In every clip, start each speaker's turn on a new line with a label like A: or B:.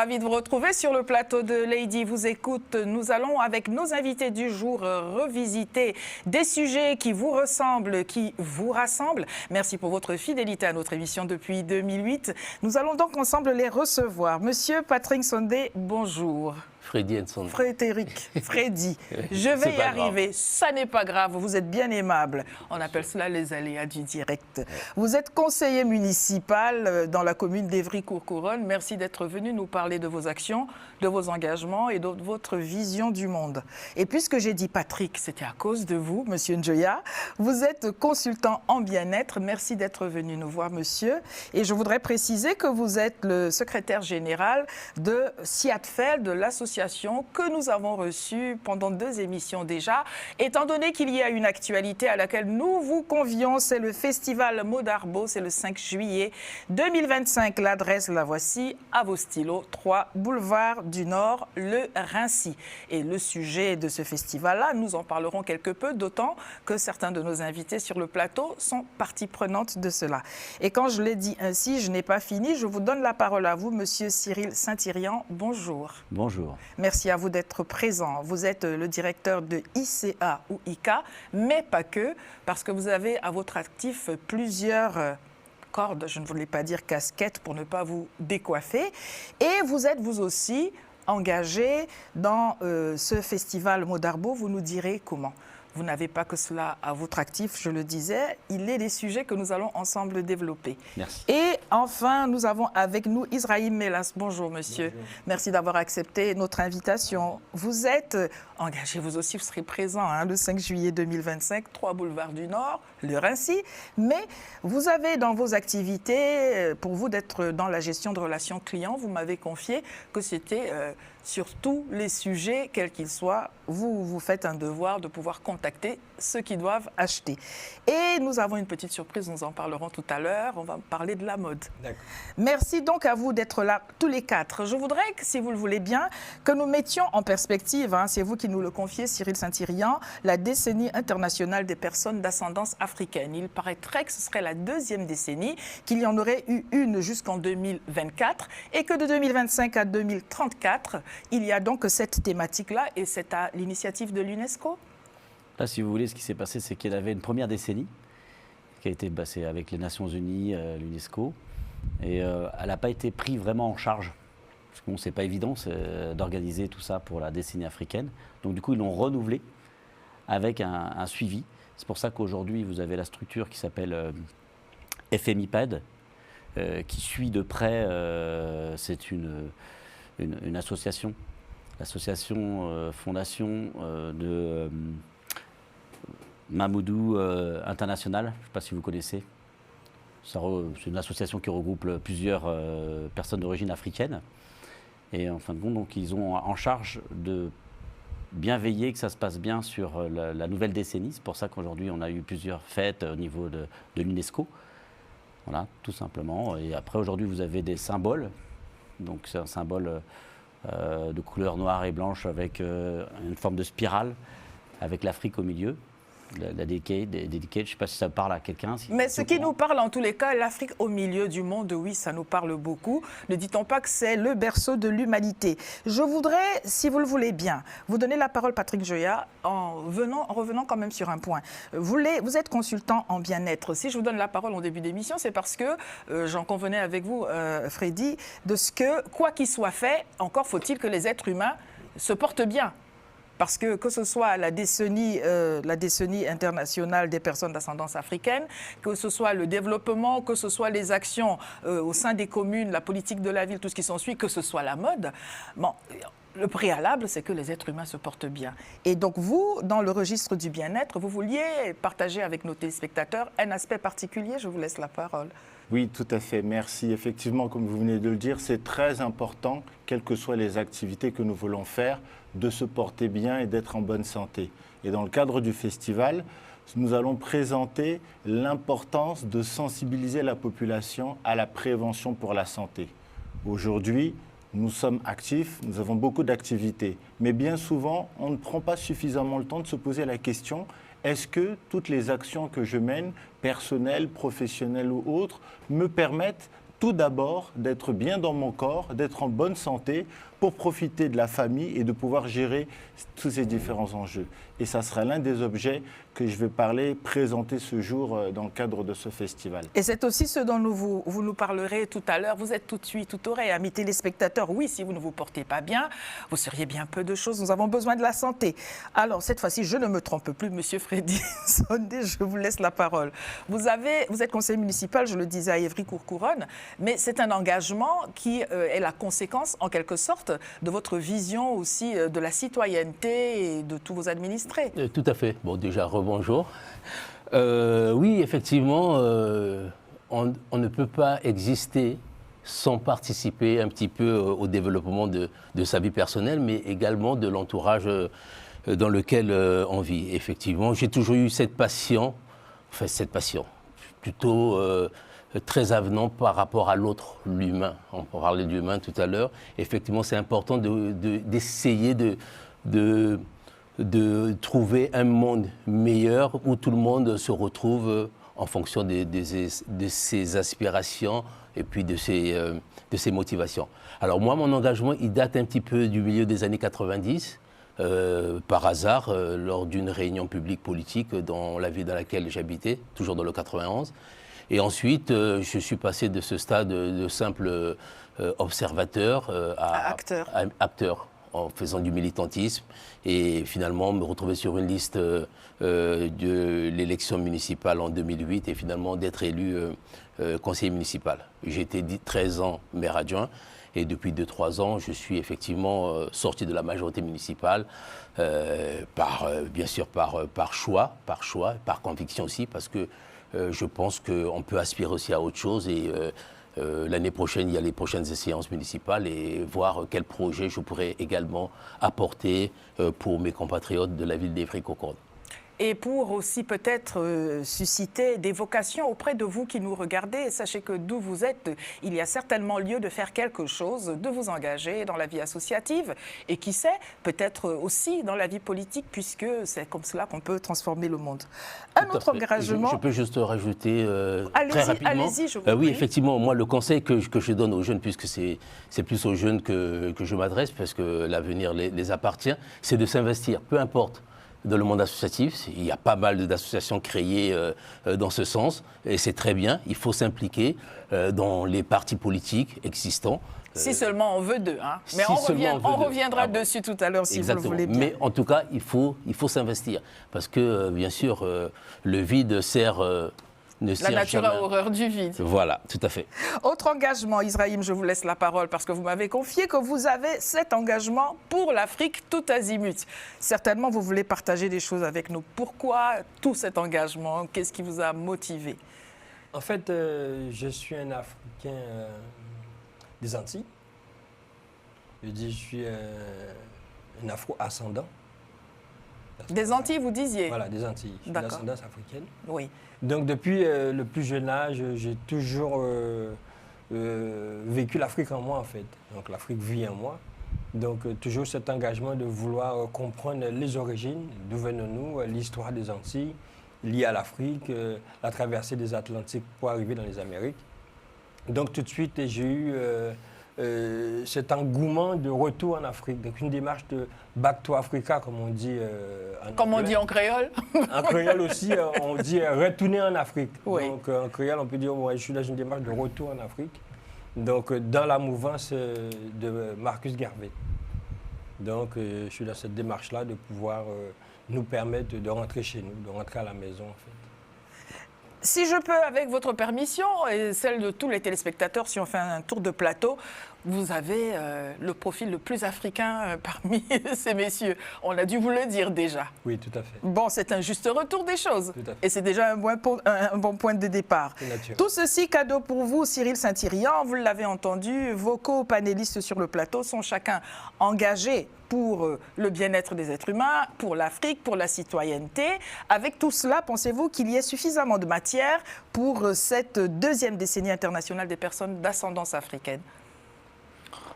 A: Ravi de vous retrouver sur le plateau de Lady vous écoute. Nous allons, avec nos invités du jour, revisiter des sujets qui vous ressemblent, qui vous rassemblent. Merci pour votre fidélité à notre émission depuis 2008. Nous allons donc ensemble les recevoir. Monsieur Patrick Sondé, bonjour.
B: Freddy Nsonde.
A: Freddy. Je vais y arriver. Grave. Ça n'est pas grave. Vous êtes bien aimable. On appelle cela les aléas du direct. Ouais. Vous êtes conseiller municipal dans la commune d'Évry-Courcouronnes. Merci d'être venu nous parler de vos actions, de vos engagements et de votre vision du monde. Et puisque j'ai dit Patrick, c'était à cause de vous, monsieur Njoya. Vous êtes consultant en bien-être. Merci d'être venu nous voir, monsieur. Et je voudrais préciser que vous êtes le secrétaire général de SIATFEL, de l'association que nous avons reçue pendant 2 émissions déjà. Étant donné qu'il y a une actualité à laquelle nous vous convions, c'est le festival Modarbo, c'est le 5 juillet 2025. L'adresse, la voici, à vos stylos, 3 boulevard du Nord, le Rincy. Et le sujet de ce festival-là, nous en parlerons quelque peu, d'autant que certains de nos invités sur le plateau sont partie prenante de cela. Et quand je l'ai dit ainsi, je n'ai pas fini. Je vous donne la parole à vous, monsieur Cyril Saint-Yrian. Bonjour.
C: Bonjour.
A: Merci à vous d'être présent. Vous êtes le directeur de ICA ou ICA, mais pas que, parce que vous avez à votre actif plusieurs cordes, je ne voulais pas dire casquettes pour ne pas vous décoiffer. Et vous êtes vous aussi engagé dans ce festival Modarbo. Vous nous direz comment. Vous n'avez pas que cela à votre actif, je le disais. Il est des sujets que nous allons ensemble développer.
C: Merci.
A: Et enfin, nous avons avec nous Israïm Melas. Bonjour, monsieur. Bonjour. Merci d'avoir accepté notre invitation. Vous êtes engagé, vous aussi, vous serez présent le 5 juillet 2025, 3 boulevard du Nord, le Rincy. Mais vous avez dans vos activités, pour vous d'être dans la gestion de relations clients, vous m'avez confié que c'était... sur tous les sujets, quels qu'ils soient, vous faites un devoir de pouvoir contacter ceux qui doivent acheter. Et nous avons une petite surprise, nous en parlerons tout à l'heure, on va parler de la mode. Merci donc à vous d'être là, tous les 4. Je voudrais, si vous le voulez bien, que nous mettions en perspective, c'est vous qui nous le confiez, Cyril Saint-Yrian, la décennie internationale des personnes d'ascendance africaine. Il paraîtrait que ce serait la 2e décennie, qu'il y en aurait eu une jusqu'en 2024, et que de 2025 à 2034, il y a donc cette thématique-là et c'est à l'initiative de l'UNESCO.
C: Là, si vous voulez, ce qui s'est passé, c'est qu'il y avait une première décennie qui a été passée avec les Nations Unies, l'UNESCO, et elle n'a pas été prise vraiment en charge. Parce que bon, c'est pas évident d'organiser tout ça pour la décennie africaine. Donc du coup, ils l'ont renouvelé avec un suivi. C'est pour ça qu'aujourd'hui, vous avez la structure qui s'appelle FMIPAD, qui suit de près, c'est une association, l'association fondation de Mamoudou International, je ne sais pas si vous connaissez. C'est une association qui regroupe plusieurs personnes d'origine africaine. Et en fin de compte, donc, ils ont en charge de bien veiller que ça se passe bien sur la nouvelle décennie. C'est pour ça qu'aujourd'hui, on a eu plusieurs fêtes au niveau de l'UNESCO. Voilà, tout simplement. Et après, aujourd'hui, vous avez des symboles. Donc c'est un symbole de couleur noire et blanche avec une forme de spirale, avec l'Afrique au milieu. La décade, je ne sais pas si ça parle à quelqu'un.
A: Mais ce qui nous parle en tous les cas, l'Afrique au milieu du monde, oui, ça nous parle beaucoup. Ne dit-on pas que c'est le berceau de l'humanité? Je voudrais, si vous le voulez bien, vous donner la parole, Patrick Njoya, en revenant quand même sur un point. Vous êtes consultant en bien-être. Si je vous donne la parole en début d'émission, c'est parce que j'en convenais avec vous, Freddy, de ce que, quoi qu'il soit fait, encore faut-il que les êtres humains se portent bien. Parce que ce soit la décennie internationale des personnes d'ascendance africaine, que ce soit le développement, que ce soit les actions au sein des communes, la politique de la ville, tout ce qui s'ensuit, que ce soit la mode, bon, le préalable, c'est que les êtres humains se portent bien. Et donc vous, dans le registre du bien-être, vous vouliez partager avec nos téléspectateurs un aspect particulier. Je vous laisse la parole.
D: Oui, tout à fait. Merci. Effectivement, comme vous venez de le dire, c'est très important, quelles que soient les activités que nous voulons faire, de se porter bien et d'être en bonne santé. Et dans le cadre du festival, nous allons présenter l'importance de sensibiliser la population à la prévention pour la santé. Aujourd'hui, nous sommes actifs, nous avons beaucoup d'activités, mais bien souvent, on ne prend pas suffisamment le temps de se poser la question: est-ce que toutes les actions que je mène, personnelles, professionnelles ou autres, me permettent tout d'abord d'être bien dans mon corps, d'être en bonne santé pour profiter de la famille et de pouvoir gérer tous ces différents enjeux. Et ça sera l'un des objets que je vais présenter ce jour dans le cadre de ce festival.
A: Et c'est aussi ce dont vous nous parlerez tout à l'heure. Vous êtes tout de suite, tout oreille, amis téléspectateurs. Oui, si vous ne vous portez pas bien, vous seriez bien peu de choses. Nous avons besoin de la santé. Alors, cette fois-ci, je ne me trompe plus, Monsieur Freddy Sondé, je vous laisse la parole. Vous êtes conseiller municipal, je le disais, à Évry-Courcouronnes, mais c'est un engagement qui est la conséquence, en quelque sorte, de votre vision aussi de la citoyenneté et de tous vos administrés.
B: Tout à fait. Bon, déjà, rebonjour. Oui, effectivement, on ne peut pas exister sans participer un petit peu au développement de sa vie personnelle, mais également de l'entourage dans lequel on vit. Effectivement, j'ai toujours eu cette passion, plutôt très avenant par rapport à l'autre, l'humain. On parlait de l'humain tout à l'heure. Effectivement, c'est important d'essayer de trouver un monde meilleur où tout le monde se retrouve en fonction de ses aspirations et puis de ses motivations. Alors moi, mon engagement, il date un petit peu du milieu des années 90. Par hasard, lors d'une réunion publique politique dans la ville dans laquelle j'habitais, toujours dans le 91. Et ensuite, je suis passé de ce stade de simple observateur à acteur, en faisant du militantisme et finalement me retrouver sur une liste de l'élection municipale en 2008 et finalement d'être élu conseiller municipal. J'ai été 13 ans maire adjoint. Et depuis 2-3 ans, je suis effectivement sorti de la majorité municipale, bien sûr par choix, par conviction aussi, parce que je pense qu'on peut aspirer aussi à autre chose. Et l'année prochaine, il y a les prochaines séances municipales et voir quel projet je pourrais également apporter pour mes compatriotes de la ville d'Évry-Courcouronnes.
A: Et pour aussi peut-être susciter des vocations auprès de vous qui nous regardez. Sachez que d'où vous êtes, il y a certainement lieu de faire quelque chose, de vous engager dans la vie associative et qui sait, peut-être aussi dans la vie politique, puisque c'est comme cela qu'on peut transformer le monde. Un autre engagement...
B: Je peux juste rajouter très rapidement.
A: Allez-y, je vous prie.
B: Oui, effectivement, moi, le conseil que je donne aux jeunes, puisque c'est plus aux jeunes que je m'adresse, parce que l'avenir les appartient, c'est de s'investir, peu importe. Dans le monde associatif, il y a pas mal d'associations créées dans ce sens, et c'est très bien, il faut s'impliquer dans les partis politiques existants.
A: Si seulement on veut d'eux, hein. Mais si on reviendra dessus tout à l'heure si vous le voulez bien.
B: Mais en tout cas, il faut s'investir, parce que bien sûr, le vide sert...
A: La nature a horreur du vide.
B: Voilà, tout à fait.
A: Autre engagement, Israïm, je vous laisse la parole parce que vous m'avez confié que vous avez cet engagement pour l'Afrique tout azimut. Certainement, vous voulez partager des choses avec nous. Pourquoi tout cet engagement? Qu'est-ce qui vous a motivé?
E: En fait, je suis un Africain des Antilles. Je suis un Afro-ascendant.
A: Des Antilles, vous disiez?
E: Voilà, des Antilles. Je suis d'ascendance africaine.
A: Oui.
E: Donc, depuis le plus jeune âge, j'ai toujours vécu l'Afrique en moi, en fait. Donc, l'Afrique vit en moi. Donc, toujours cet engagement de vouloir comprendre les origines, d'où venons-nous, l'histoire des Antilles, liée à l'Afrique, la traversée des Atlantiques pour arriver dans les Amériques. Donc, tout de suite, j'ai eu cet engouement de retour en Afrique. Donc, une démarche de back to Africa, comme on dit
A: Comme on dit en créole.
E: En créole aussi, on dit retourner en Afrique.
A: Oui.
E: Donc, en créole, on peut dire je suis dans une démarche de retour en Afrique. Donc, dans la mouvance de Marcus Garvey. Donc, je suis dans cette démarche-là de pouvoir nous permettre de rentrer chez nous, de rentrer à la maison, en fait.
A: Si je peux, avec votre permission et celle de tous les téléspectateurs, si on fait un tour de plateau, vous avez le profil le plus africain parmi ces messieurs. On a dû vous le dire déjà.
E: Oui, tout à fait.
A: Bon, c'est un juste retour des choses.
E: Tout à fait.
A: Et c'est déjà un bon point de départ. Tout ceci, cadeau pour vous, Cyril Saint-Thirian. Vous l'avez entendu, vos co-panélistes sur le plateau sont chacun engagés pour le bien-être des êtres humains, pour l'Afrique, pour la citoyenneté. Avec tout cela, pensez-vous qu'il y ait suffisamment de matière pour cette deuxième décennie internationale des personnes d'ascendance africaine?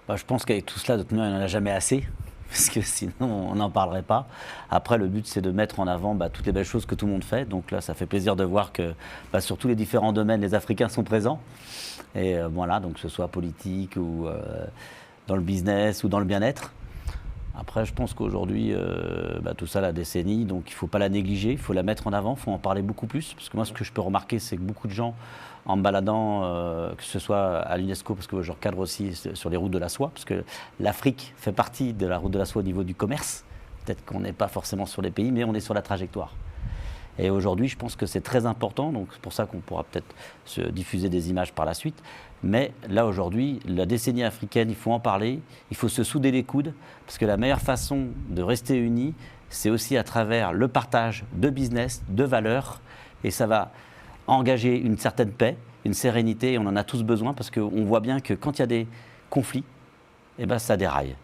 C: Je pense qu'avec tout cela, de toute manière, il n'y en a jamais assez. parce que sinon on n'en parlerait pas. Après, le but c'est de mettre en avant toutes les belles choses que tout le monde fait. Donc là, ça fait plaisir de voir que sur tous les différents domaines, les Africains sont présents. Et voilà, donc que ce soit politique ou dans le business ou dans le bien-être. Après, je pense qu'aujourd'hui, tout ça, la décennie, donc il ne faut pas la négliger, il faut la mettre en avant, il faut en parler beaucoup plus. Parce que moi, ce que je peux remarquer, c'est que beaucoup de gens, en me baladant, que ce soit à l'UNESCO, parce que je recadre aussi sur les routes de la soie, parce que l'Afrique fait partie de la route de la soie au niveau du commerce. Peut-être qu'on n'est pas forcément sur les pays, mais on est sur la trajectoire. Et aujourd'hui, je pense que c'est très important, donc c'est pour ça qu'on pourra peut-être se diffuser des images par la suite. Mais là, aujourd'hui, la décennie africaine, il faut en parler, il faut se souder les coudes, parce que la meilleure façon de rester unis, c'est aussi à travers le partage de business, de valeurs, et ça va engager une certaine paix, une sérénité, et on en a tous besoin, parce qu'on voit bien que quand il y a des conflits, ça déraille.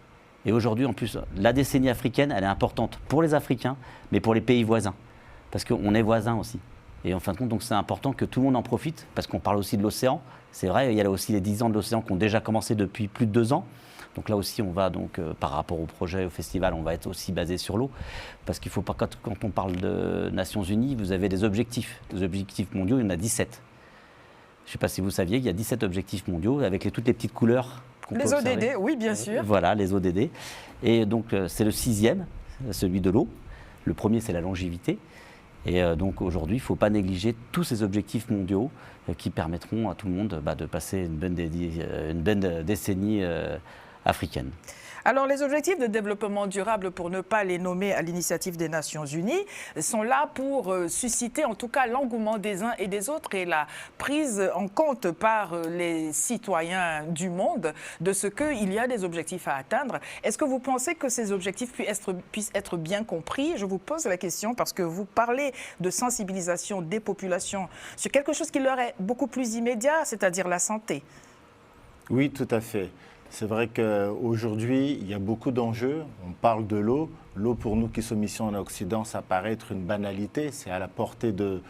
C: Et aujourd'hui, en plus, la décennie africaine, elle est importante pour les Africains, mais pour les pays voisins. Parce qu'on est voisins aussi. Et en fin de compte, donc c'est important que tout le monde en profite, parce qu'on parle aussi de l'océan. C'est vrai, il y a aussi les 10 ans de l'océan qui ont déjà commencé depuis plus de 2 ans. Donc là aussi, on va donc, par rapport au projet, au festival, on va être aussi basé sur l'eau. Parce qu'il ne faut pas, quand on parle de Nations Unies, vous avez des objectifs. Des objectifs mondiaux, il y en a 17. Je ne sais pas si vous saviez, il y a 17 objectifs mondiaux, avec toutes les petites couleurs qu'on peut observer.
A: Les ODD, oui, bien sûr.
C: Voilà, les ODD. Et donc, c'est le 6e, celui de l'eau. Le premier, c'est la longévité. Et donc aujourd'hui, il ne faut pas négliger tous ces objectifs mondiaux qui permettront à tout le monde de passer une bonne décennie africaine.
A: Alors, les objectifs de développement durable, pour ne pas les nommer à l'initiative des Nations Unies, sont là pour susciter en tout cas l'engouement des uns et des autres et la prise en compte par les citoyens du monde de ce qu'il y a des objectifs à atteindre. Est-ce que vous pensez que ces objectifs puissent être bien compris? Je vous pose la question parce que vous parlez de sensibilisation des populations sur quelque chose qui leur est beaucoup plus immédiat, c'est-à-dire la santé.
D: Oui, tout à fait. C'est vrai qu'aujourd'hui, il y a beaucoup d'enjeux. On parle de l'eau. L'eau, pour nous qui sommes ici en Occident, ça paraît être une banalité. C'est à la portée de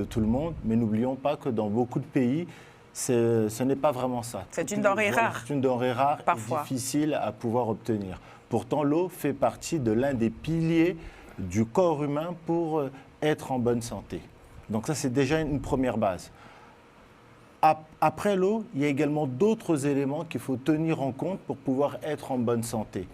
D: tout le monde. Mais n'oublions pas que dans beaucoup de pays, ce n'est pas vraiment ça.
A: C'est une denrée rare.
D: C'est une denrée rare
A: parfois.
D: Et difficile à pouvoir obtenir. Pourtant, l'eau fait partie de l'un des piliers du corps humain pour être en bonne santé. Donc ça, c'est déjà une première base. Après l'eau, il y a également d'autres éléments qu'il faut tenir en compte pour pouvoir être en bonne santé.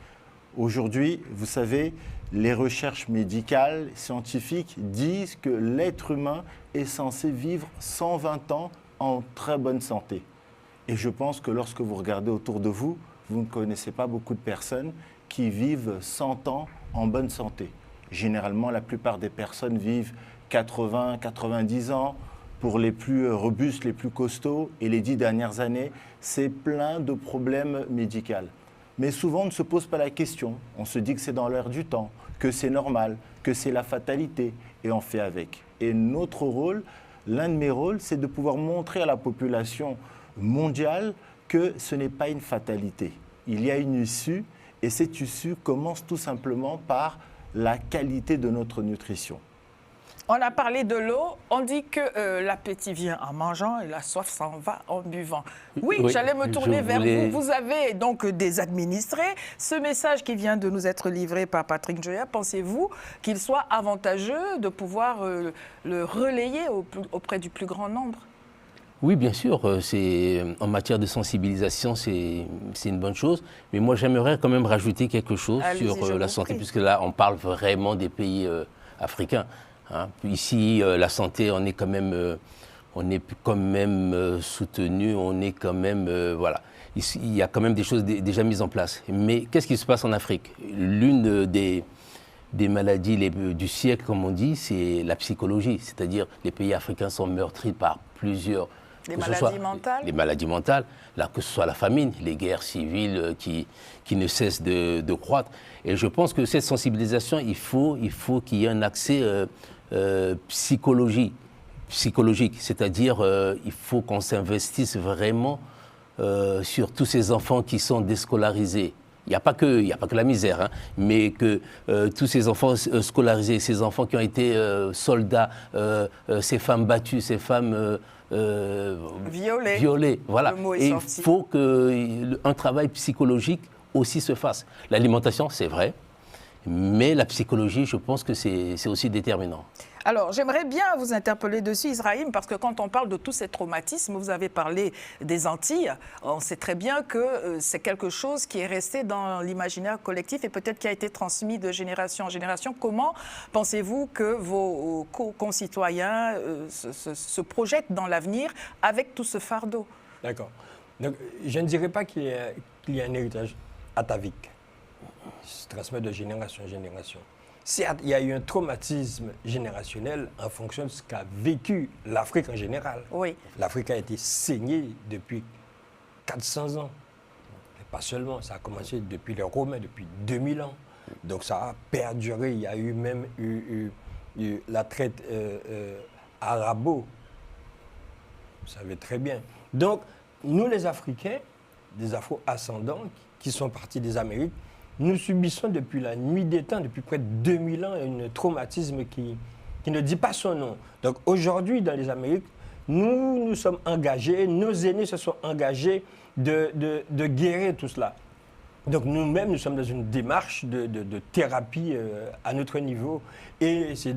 D: Aujourd'hui, vous savez, les recherches médicales, scientifiques disent que l'être humain est censé vivre 120 ans en très bonne santé. Et je pense que lorsque vous regardez autour de vous, vous ne connaissez pas beaucoup de personnes qui vivent 100 ans en bonne santé. Généralement, la plupart des personnes vivent 80, 90 ans. Pour les plus robustes, les plus costauds, et les 10 dernières années, c'est plein de problèmes médicaux. Mais souvent, on ne se pose pas la question. On se dit que c'est dans l'air du temps, que c'est normal, que c'est la fatalité, et on fait avec. Et notre rôle, l'un de mes rôles, c'est de pouvoir montrer à la population mondiale que ce n'est pas une fatalité. Il y a une issue, et cette issue commence tout simplement par la qualité de notre nutrition.
A: On a parlé de l'eau, on dit que l'appétit vient en mangeant et la soif s'en va en buvant. Oui, j'allais me tourner vers vous. Vous avez donc des administrés. Ce message qui vient de nous être livré par Patrick Njoya, pensez-vous qu'il soit avantageux de pouvoir le relayer auprès du plus grand nombre?
B: Oui, bien sûr. En matière de sensibilisation, c'est une bonne chose. Mais moi, j'aimerais quand même rajouter quelque chose sur la santé, puisque là, on parle vraiment des pays africains. Hein. Ici, la santé, on est quand même soutenu, on est quand même, voilà. Il y a quand même des choses déjà mises en place. Mais qu'est-ce qui se passe en Afrique? L'une des maladies du siècle, comme on dit, c'est la psychologie. C'est-à-dire les pays africains sont meurtris par plusieurs...
A: Les maladies mentales.
B: Les maladies mentales, là, que ce soit la famine, les guerres civiles qui ne cessent de croître. Et je pense que cette sensibilisation, il faut qu'il y ait un accès psychologique, c'est-à-dire il faut qu'on s'investisse vraiment sur tous ces enfants qui sont déscolarisés. Il n'y a pas que la misère, hein, mais que tous ces enfants scolarisés, ces enfants qui ont été soldats, ces femmes battues, ces femmes violées, voilà. Et il faut qu'un travail psychologique aussi se fasse. L'alimentation, c'est vrai, mais la psychologie, je pense que c'est aussi déterminant.
A: Alors, j'aimerais bien vous interpeller dessus, Israïm, parce que quand on parle de tous ces traumatismes, vous avez parlé des Antilles, on sait très bien que c'est quelque chose qui est resté dans l'imaginaire collectif et peut-être qui a été transmis de génération en génération. Comment pensez-vous que vos concitoyens se projettent dans l'avenir avec tout ce fardeau?
E: D'accord. Donc, je ne dirais pas qu'il y a un héritage atavique. Il se transmet de génération en génération. Certes, il y a eu un traumatisme générationnel en fonction de ce qu'a vécu l'Afrique en général.
A: Oui.
E: L'Afrique a été saignée depuis 400 ans. Mais pas seulement, ça a commencé depuis les Romains, depuis 2000 ans. Donc ça a perduré. Il y a eu même la traite arabo. Vous savez très bien. Donc, nous les Africains, des Afro-ascendants qui sont partis des Amériques, nous subissons depuis la nuit des temps, depuis près de 2000 ans, un traumatisme qui ne dit pas son nom. Donc aujourd'hui, dans les Amériques, nous sommes engagés, nos aînés se sont engagés de guérir tout cela. Donc nous-mêmes, nous sommes dans une démarche de thérapie à notre niveau. Et c'est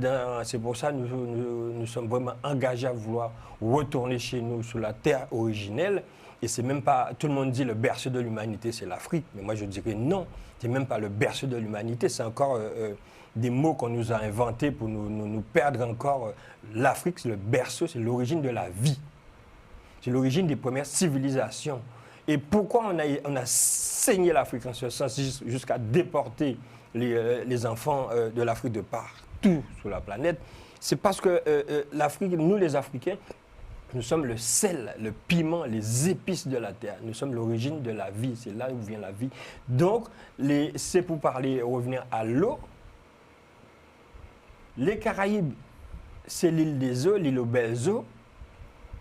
E: pour ça que nous sommes vraiment engagés à vouloir retourner chez nous, sur la terre originelle. Et c'est même pas, tout le monde dit le berceau de l'humanité, c'est l'Afrique. Mais moi, je dirais non, c'est même pas le berceau de l'humanité. C'est encore des mots qu'on nous a inventés pour nous perdre encore. L'Afrique, c'est le berceau, c'est l'origine de la vie. C'est l'origine des premières civilisations. Et pourquoi on a saigné l'Afrique en ce sens jusqu'à déporter les enfants de l'Afrique de partout sur la planète? C'est parce que l'Afrique, nous les Africains, nous sommes le sel, le piment, les épices de la terre. Nous sommes l'origine de la vie. C'est là où vient la vie. Donc, c'est pour revenir à l'eau. Les Caraïbes, c'est l'île des eaux, l'île aux belles eaux,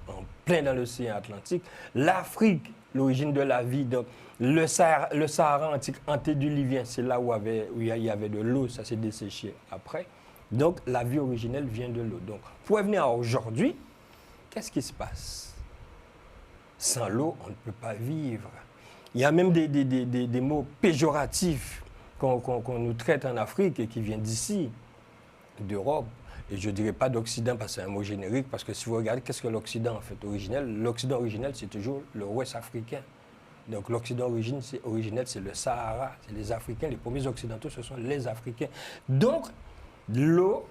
E: en plein dans l'océan Atlantique. L'Afrique, l'origine de la vie. Donc, le Sahara antique, antédiluvien, c'est là où il y avait de l'eau. Ça s'est desséché après. Donc, la vie originelle vient de l'eau. Donc, pour revenir à aujourd'hui, qu'est-ce qui se passe? Sans l'eau, on ne peut pas vivre. Il y a même des mots péjoratifs qu'on nous traite en Afrique et qui viennent d'ici, d'Europe. Et je ne dirais pas d'Occident parce que c'est un mot générique, parce que si vous regardez, qu'est-ce que l'Occident en fait originel? L'Occident originel, c'est toujours le Ouest africain. Donc l'Occident originel, c'est le Sahara, c'est les Africains. Les premiers Occidentaux, ce sont les Africains. Donc, l'eau,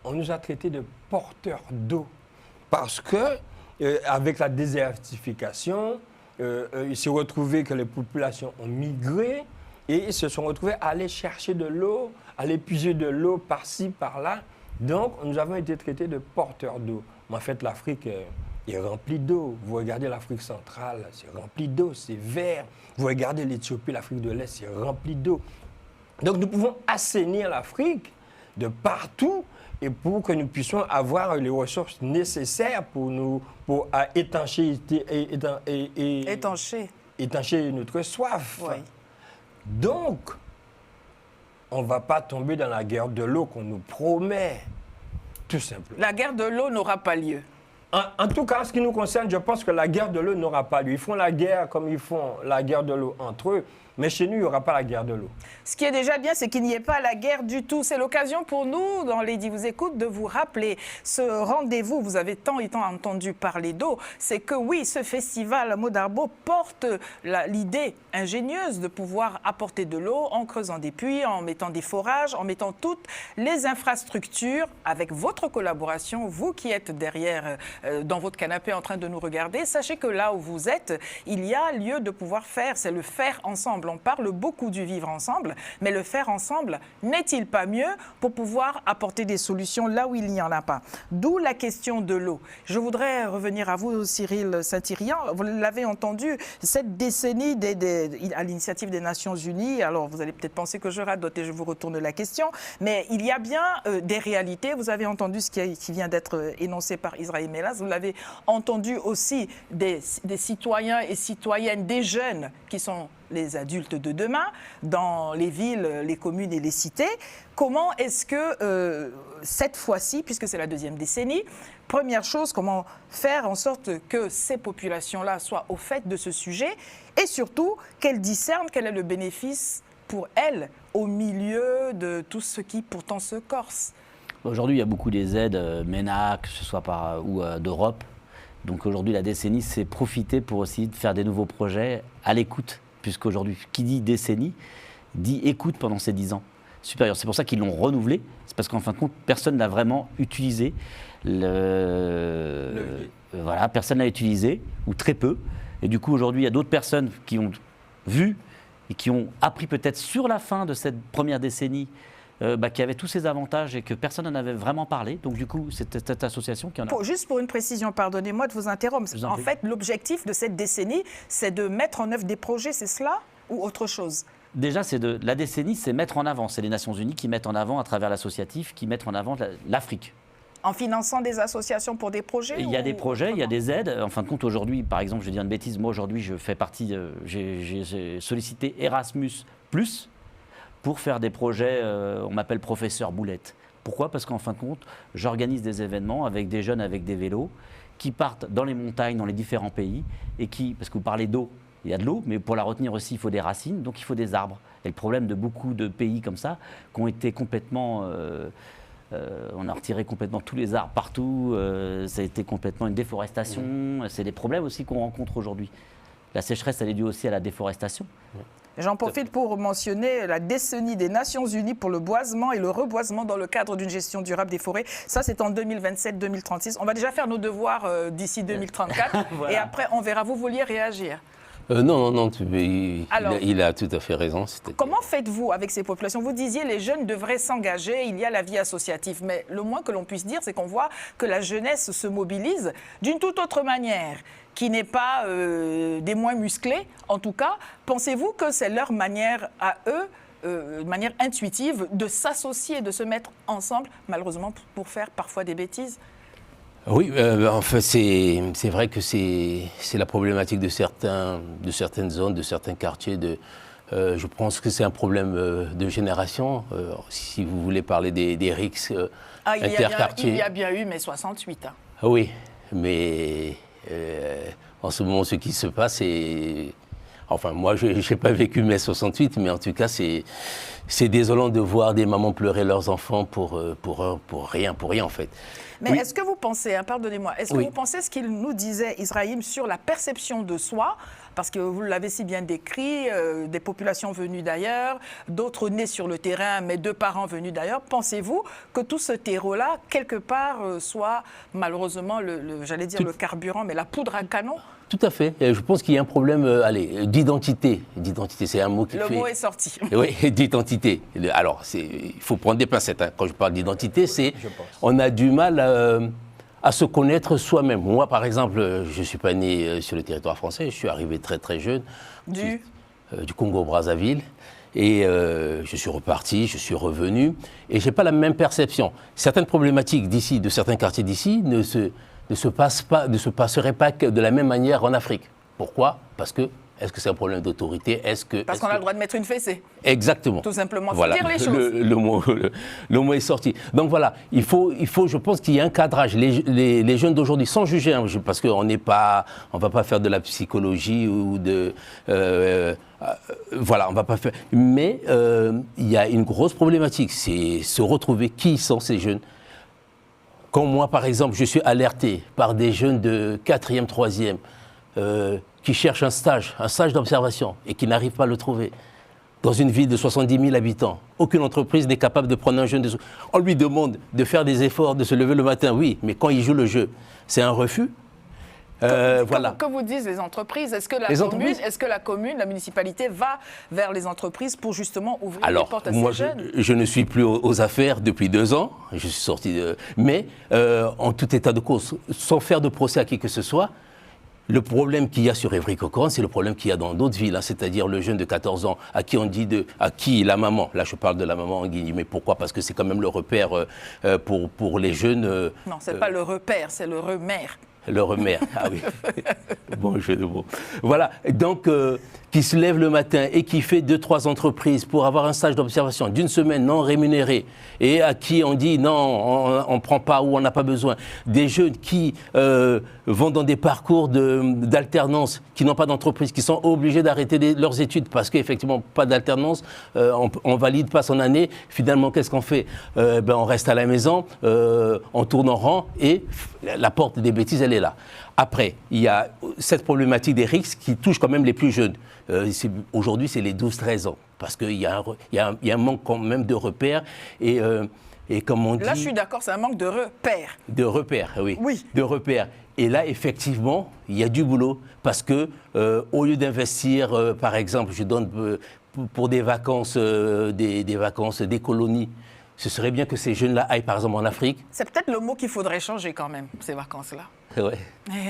E: on nous a traités de porteurs d'eau. Parce que, avec la désertification, il s'est retrouvé que les populations ont migré et ils se sont retrouvés à aller chercher de l'eau, à aller puiser de l'eau par-ci, par-là. Donc, nous avons été traités de porteurs d'eau. Mais en fait, l'Afrique est remplie d'eau. Vous regardez l'Afrique centrale, c'est rempli d'eau, c'est vert. Vous regardez l'Éthiopie, l'Afrique de l'Est, c'est rempli d'eau. Donc, nous pouvons assainir l'Afrique de partout et pour que nous puissions avoir les ressources nécessaires pour étancher notre soif.
A: Oui.
E: Donc, on ne va pas tomber dans la guerre de l'eau qu'on nous promet, tout simplement.
A: La guerre de l'eau n'aura pas lieu.
E: En tout cas, en ce qui nous concerne, je pense que la guerre de l'eau n'aura pas lieu. Ils font la guerre comme ils font la guerre de l'eau entre eux. Mais chez nous, il n'y aura pas la guerre de l'eau.
A: Ce qui est déjà bien, c'est qu'il n'y ait pas la guerre du tout. C'est l'occasion pour nous, dans Lady vous écoute, de vous rappeler ce rendez-vous. Vous avez tant et tant entendu parler d'eau. C'est que oui, ce festival Modarbo porte l'idée ingénieuse de pouvoir apporter de l'eau en creusant des puits, en mettant des forages, en mettant toutes les infrastructures avec votre collaboration. Vous qui êtes derrière, dans votre canapé en train de nous regarder, sachez que là où vous êtes, il y a lieu de pouvoir faire. C'est le faire ensemble. On parle beaucoup du vivre ensemble, mais le faire ensemble, n'est-il pas mieux pour pouvoir apporter des solutions là où il n'y en a pas? D'où la question de l'eau. Je voudrais revenir à vous, Cyril Saint-Yrian. Vous l'avez entendu, cette décennie à l'initiative des Nations Unies, alors vous allez peut-être penser que je radote et je vous retourne la question, mais il y a bien des réalités. Vous avez entendu ce qui vient d'être énoncé par Israël Melas. Vous l'avez entendu aussi des citoyens et citoyennes, des jeunes qui sont les adultes de demain, dans les villes, les communes et les cités. Comment est-ce que cette fois-ci, puisque c'est la deuxième décennie, première chose, comment faire en sorte que ces populations-là soient au fait de ce sujet et surtout qu'elles discernent quel est le bénéfice pour elles au milieu de tout ce qui pourtant se corse?
C: Aujourd'hui, il y a beaucoup des aides MENA, que ce soit ou d'Europe. Donc aujourd'hui, la décennie, c'est profiter pour essayer de faire des nouveaux projets à l'écoute. Puisqu'aujourd'hui, qui dit décennie, dit écoute pendant ces 10 ans supérieurs. C'est pour ça qu'ils l'ont renouvelé. C'est parce qu'en fin de compte, personne n'a vraiment utilisé voilà, personne n'a utilisé, ou très peu. Et du coup, aujourd'hui, il y a d'autres personnes qui ont vu et qui ont appris peut-être sur la fin de cette première décennie qui avait tous ces avantages et que personne n'en avait vraiment parlé. Donc du coup, c'est cette association qui en a...
A: Juste pour une précision, pardonnez-moi de vous interrompre. En fait, l'objectif de cette décennie, c'est de mettre en œuvre des projets, c'est cela ou autre chose?
C: Déjà, la décennie, c'est mettre en avant. C'est les Nations Unies qui mettent en avant, à travers l'associatif, qui mettent en avant l'Afrique.
A: En finançant des associations pour des projets?
C: Il y a des projets, il y a des aides. En fin de compte, aujourd'hui, par exemple, je vais dire une bêtise, moi aujourd'hui, je fais partie, j'ai sollicité Erasmus+, pour faire des projets, on m'appelle professeur Boulette. Pourquoi? Parce qu'en fin de compte, j'organise des événements avec des jeunes avec des vélos qui partent dans les montagnes, dans les différents pays, et parce que vous parlez d'eau, il y a de l'eau, mais pour la retenir aussi, il faut des racines, donc il faut des arbres. Et le problème de beaucoup de pays comme ça, qui ont été complètement... on a retiré complètement tous les arbres partout, ça a été complètement une déforestation, c'est des problèmes aussi qu'on rencontre aujourd'hui. La sécheresse, elle est due aussi à la déforestation.
A: J'en profite pour mentionner la décennie des Nations Unies pour le boisement et le reboisement dans le cadre d'une gestion durable des forêts. Ça, c'est en 2027-2036. On va déjà faire nos devoirs d'ici 2034 voilà. Et après, on verra. Vous vouliez réagir?
B: Non, il a tout à fait raison.
A: Comment faites-vous avec ces populations? Vous disiez les jeunes devraient s'engager, il y a la vie associative, mais le moins que l'on puisse dire, c'est qu'on voit que la jeunesse se mobilise d'une toute autre manière, qui n'est pas des moins musclés, en tout cas. Pensez-vous que c'est leur manière à eux, de manière intuitive, de s'associer, de se mettre ensemble, malheureusement pour faire parfois des bêtises?
B: Oui, enfin, c'est vrai que c'est la problématique de certaines zones, de certains quartiers. Je pense que c'est un problème de génération. Si vous voulez parler des RICS interquartiers.
A: Il y a bien eu mai 68. Hein.
B: Oui, mais en ce moment, ce qui se passe, c'est... Enfin, moi, je n'ai pas vécu mai 68, mais en tout cas, c'est désolant de voir des mamans pleurer leurs enfants pour rien, en fait.
A: Mais
B: oui.
A: Est-ce que vous pensez, pardonnez-moi, est-ce que vous pensez ce qu'il nous disait, Israïm, sur la perception de soi, parce que vous l'avez si bien décrit, des populations venues d'ailleurs, d'autres nés sur le terrain, mais de parents venus d'ailleurs, pensez-vous que tout ce terreau-là, quelque part, soit malheureusement, j'allais dire le carburant, mais la poudre à canon?
B: Tout à fait. Je pense qu'il y a un problème d'identité. D'identité, c'est un mot qui
A: Le mot est sorti.
B: Oui, d'identité. Alors, il faut prendre des pincettes. Hein. Quand je parle d'identité, on a du mal à se connaître soi-même. Moi, par exemple, je ne suis pas né sur le territoire français. Je suis arrivé très, très jeune du Congo-Brazzaville. Et je suis reparti, je suis revenu. Et je n'ai pas la même perception. Certaines problématiques d'ici, de certains quartiers d'ici, ne se passeraient pas de la même manière en Afrique. Pourquoi? Parce que, est-ce que c'est un problème d'autorité?
A: Parce qu'on a le droit de mettre une fessée.
B: Exactement.
A: Tout simplement,
B: voilà.
A: Faut dire les choses.
B: Le mot est sorti. Donc voilà, il faut je pense qu'il y a un cadrage. Les jeunes d'aujourd'hui, sans juger, hein, parce qu'on ne va pas faire de la psychologie ou de... voilà, on ne va pas faire... Mais il y a une grosse problématique, c'est se retrouver qui sont ces jeunes. Quand moi, par exemple, je suis alerté par des jeunes de 4e, 3e qui cherchent un stage d'observation et qui n'arrivent pas à le trouver dans une ville de 70 000 habitants. Aucune entreprise n'est capable de prendre un jeune. On lui demande de faire des efforts, de se lever le matin, oui, mais quand il joue le jeu, c'est un refus. Voilà.
A: Que vous disent les entreprises? Est-ce que la commune, la municipalité va vers les entreprises pour justement ouvrir les portes à ces jeunes?
B: Je ne suis plus aux affaires depuis 2 ans. Je suis sorti mais en tout état de cause, sans faire de procès à qui que ce soit, le problème qu'il y a sur Évry-Cockorn, c'est le problème qu'il y a dans d'autres villes, hein, c'est-à-dire le jeune de 14 ans à qui on dit à qui la maman, là je parle de la maman en guillemets, pourquoi? Parce que c'est quand même le repère pour les jeunes.
A: Non, c'est pas le repère, c'est le remère.
B: Le remer, ah oui. Bon jeu de mots. Voilà, donc qui se lève le matin et qui fait 2-3 entreprises pour avoir un stage d'observation d'une semaine non rémunéré et à qui on dit non, on ne prend pas ou on n'a pas besoin. Des jeunes qui vont dans des parcours d'alternance, qui n'ont pas d'entreprise, qui sont obligés d'arrêter leurs études parce qu'effectivement, pas d'alternance, on valide pas son année. Finalement, qu'est-ce qu'on fait? On reste à la maison, on tourne en rang et la porte des bêtises, elle est là. Après, il y a cette problématique des risques qui touche quand même les plus jeunes. Aujourd'hui, c'est les 12-13 ans, parce qu'il y a un manque quand même de repères. Et comme on dit...
A: Là, je suis d'accord, c'est un manque de repères.
B: De repères, oui.
A: Oui.
B: De repères. Et là, effectivement, il y a du boulot, parce que au lieu d'investir, par exemple, je donne pour des vacances, des vacances, des colonies, ce serait bien que ces jeunes-là aillent, par exemple, en Afrique.
A: C'est peut-être le mot qu'il faudrait changer quand même, ces vacances-là.
B: Ouais.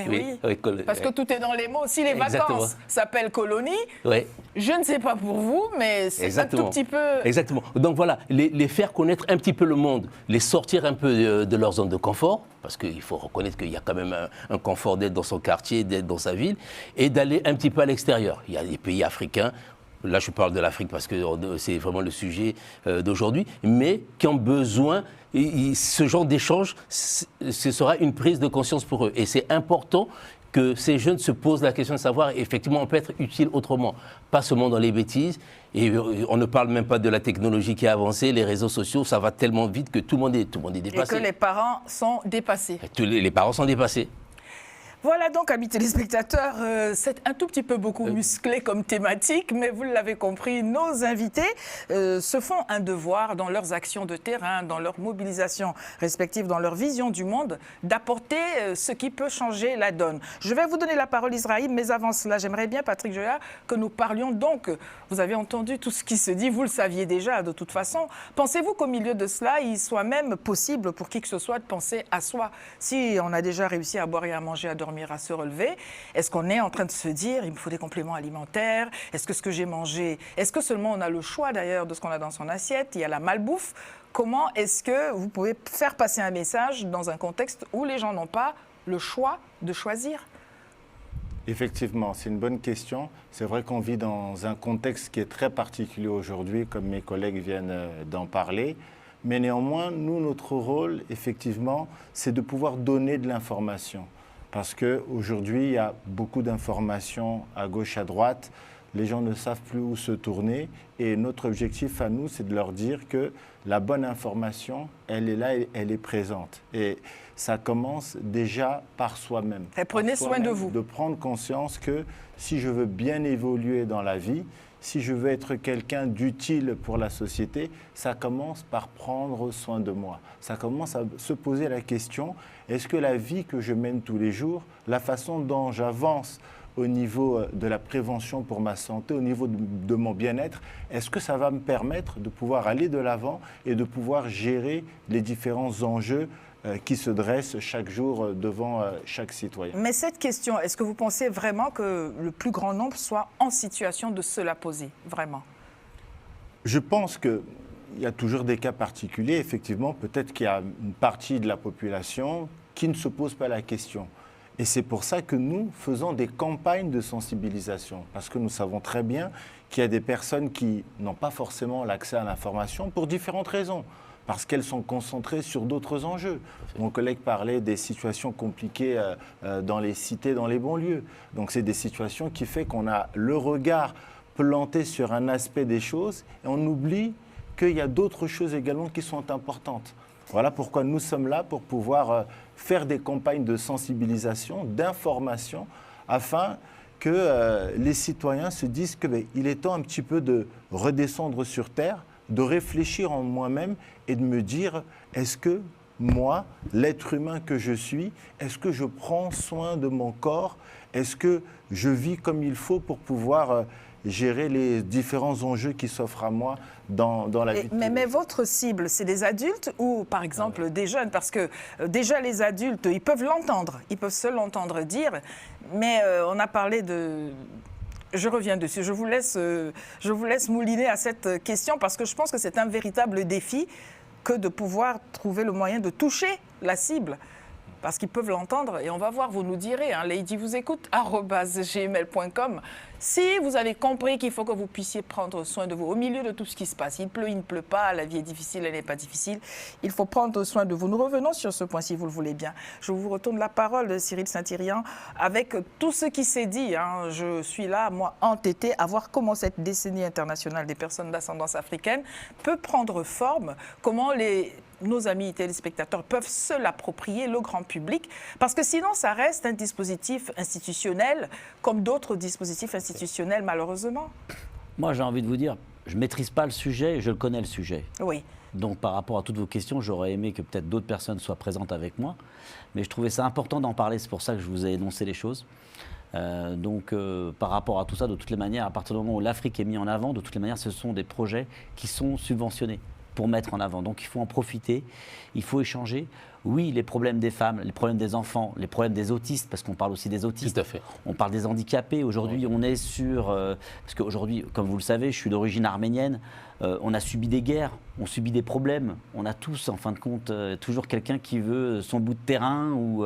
A: Oui, parce que tout est dans les mots. Si les vacances s'appellent colonie, je ne sais pas pour vous, mais c'est un tout petit peu...
B: Exactement. Donc voilà, les faire connaître un petit peu le monde, les sortir un peu de leur zone de confort, parce qu'il faut reconnaître qu'il y a quand même un confort d'être dans son quartier, d'être dans sa ville, et d'aller un petit peu à l'extérieur. Il y a des pays africains, là je parle de l'Afrique parce que c'est vraiment le sujet d'aujourd'hui, mais qui ont besoin... ce genre d'échange, ce sera une prise de conscience pour eux. Et c'est important que ces jeunes se posent la question de savoir, effectivement, on peut être utile autrement, pas seulement dans les bêtises. Et on ne parle même pas de la technologie qui a avancé, les réseaux sociaux, ça va tellement vite que tout le monde est dépassé.
A: Et que les parents sont dépassés.
B: Les parents sont dépassés.
A: Voilà donc, amis téléspectateurs, c'est un tout petit peu beaucoup musclé comme thématique, mais vous l'avez compris, nos invités se font un devoir dans leurs actions de terrain, dans leur mobilisation respective, dans leur vision du monde, d'apporter ce qui peut changer la donne. Je vais vous donner la parole, Israël, mais avant cela, j'aimerais bien, Patrick Joya, que nous parlions donc, vous avez entendu tout ce qui se dit, vous le saviez déjà de toute façon. Pensez-vous qu'au milieu de cela, il soit même possible pour qui que ce soit de penser à soi? Si on a déjà réussi à boire et à manger, à dormir, à se relever, est-ce qu'on est en train de se dire il me faut des compléments alimentaires? Est-ce que ce que j'ai mangé, est-ce que seulement on a le choix d'ailleurs de ce qu'on a dans son assiette? Il y a la malbouffe. Comment est-ce que vous pouvez faire passer un message dans un contexte où les gens n'ont pas le choix de choisir?
D: Effectivement, c'est une bonne question. C'est vrai qu'on vit dans un contexte qui est très particulier aujourd'hui, comme mes collègues viennent d'en parler. Mais néanmoins, nous, notre rôle, effectivement, c'est de pouvoir donner de l'information. Parce qu'aujourd'hui, il y a beaucoup d'informations à gauche, à droite. Les gens ne savent plus où se tourner. Et notre objectif à nous, c'est de leur dire que la bonne information, elle est là, elle est présente. Et ça commence déjà par soi-même.
A: Et prenez soin de vous.
D: De prendre conscience que si je veux bien évoluer dans la vie, si je veux être quelqu'un d'utile pour la société, ça commence par prendre soin de moi. Ça commence à se poser la question, est-ce que la vie que je mène tous les jours, la façon dont j'avance au niveau de la prévention pour ma santé, au niveau de mon bien-être, est-ce que ça va me permettre de pouvoir aller de l'avant et de pouvoir gérer les différents enjeux qui se dressent chaque jour devant chaque citoyen.
A: Mais cette question, est-ce que vous pensez vraiment que le plus grand nombre soit en situation de se la poser, vraiment?
D: Je pense qu'il y a toujours des cas particuliers. Effectivement, peut-être qu'il y a une partie de la population qui ne se pose pas la question. Et c'est pour ça que nous faisons des campagnes de sensibilisation. Parce que nous savons très bien qu'il y a des personnes qui n'ont pas forcément l'accès à l'information pour différentes raisons. Parce qu'elles sont concentrées sur d'autres enjeux. Mon collègue parlait des situations compliquées dans les cités, dans les banlieues. Donc c'est des situations qui font qu'on a le regard planté sur un aspect des choses et on oublie qu'il y a d'autres choses également qui sont importantes. Voilà pourquoi nous sommes là pour pouvoir faire des campagnes de sensibilisation, d'information, afin que les citoyens se disent qu'il est temps un petit peu de redescendre sur terre, de réfléchir en moi-même et de me dire, est-ce que moi, l'être humain que je suis, est-ce que je prends soin de mon corps? Est-ce que je vis comme il faut pour pouvoir gérer les différents enjeux qui s'offrent à moi dans la vie?
A: Mais votre cible, c'est des adultes ou par exemple des jeunes? Parce que déjà les adultes, ils peuvent l'entendre, ils peuvent se l'entendre dire, mais on a parlé de... Je reviens dessus. Je vous laisse mouliner à cette question parce que je pense que c'est un véritable défi que de pouvoir trouver le moyen de toucher la cible. parce qu'ils peuvent l'entendre et on va voir, vous nous direz, hein, Lady vous écoute, @gmail.com. Si vous avez compris qu'il faut que vous puissiez prendre soin de vous au milieu de tout ce qui se passe, il pleut, il ne pleut pas, la vie est difficile, elle n'est pas difficile, il faut prendre soin de vous. Nous revenons sur ce point si vous le voulez bien. Je vous retourne la parole, Cyril Saint-Yrian, avec tout ce qui s'est dit. Hein. Je suis là, moi, entêtée à voir comment cette décennie internationale des personnes d'ascendance africaine peut prendre forme, comment nos amis téléspectateurs peuvent se l'approprier, le grand public, parce que sinon ça reste un dispositif institutionnel comme d'autres dispositifs institutionnels malheureusement.
C: Moi j'ai envie de vous dire, je ne maîtrise pas le sujet et je le connais le sujet.
A: Oui.
C: Donc par rapport à toutes vos questions, j'aurais aimé que peut-être d'autres personnes soient présentes avec moi, mais je trouvais ça important d'en parler, c'est pour ça que je vous ai énoncé les choses. Par rapport à tout ça, de toutes les manières, à partir du moment où l'Afrique est mise en avant, de toutes les manières, ce sont des projets qui sont subventionnés pour mettre en avant. Donc il faut en profiter, il faut échanger. Oui, les problèmes des femmes, les problèmes des enfants, les problèmes des autistes, parce qu'on parle aussi des autistes.
B: Tout à fait.
C: On parle des handicapés. Aujourd'hui, on est sur... parce qu'aujourd'hui, comme vous le savez, je suis d'origine arménienne. On a subi des guerres, on subit des problèmes. On a tous, en fin de compte, toujours quelqu'un qui veut son bout de terrain ou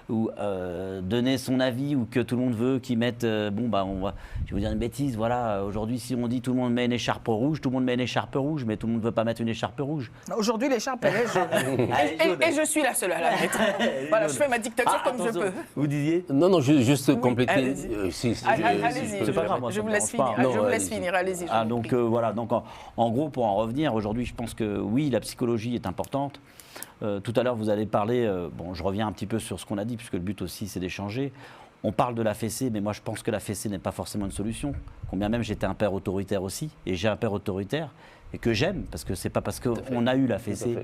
C: donner son avis ou que tout le monde veut qu'ils mettent... je vais vous dire une bêtise, voilà. Aujourd'hui, si on dit tout le monde met une écharpe rouge, tout le monde met une écharpe rouge, mais tout le monde ne veut pas mettre une écharpe rouge.
A: Aujourd'hui, l'écharpe, elle est jaune. Et je suis la seule à la mettre. Voilà, je fais ma dictature comme je peux.
C: Vous disiez?
B: Non, juste
A: Oui,
B: compléter.
A: allez-y. Allez-y,
C: c'est pas grave, moi,
A: je
C: ça
A: vous
C: me
A: laisse
C: dérange
A: finir.
C: pas.
A: Je vous laisse finir, allez-y.
C: Donc voilà, donc en gros, pour en revenir, aujourd'hui, je pense que oui, la psychologie est importante. Tout à l'heure, vous allez parler, je reviens un petit peu sur ce qu'on a dit, puisque le but aussi, c'est d'échanger. On parle de la fessée, mais moi, je pense que la fessée n'est pas forcément une solution. Combien même j'étais un père autoritaire aussi, et j'ai un père autoritaire, et que j'aime, parce que c'est pas parce qu'on a eu la fessée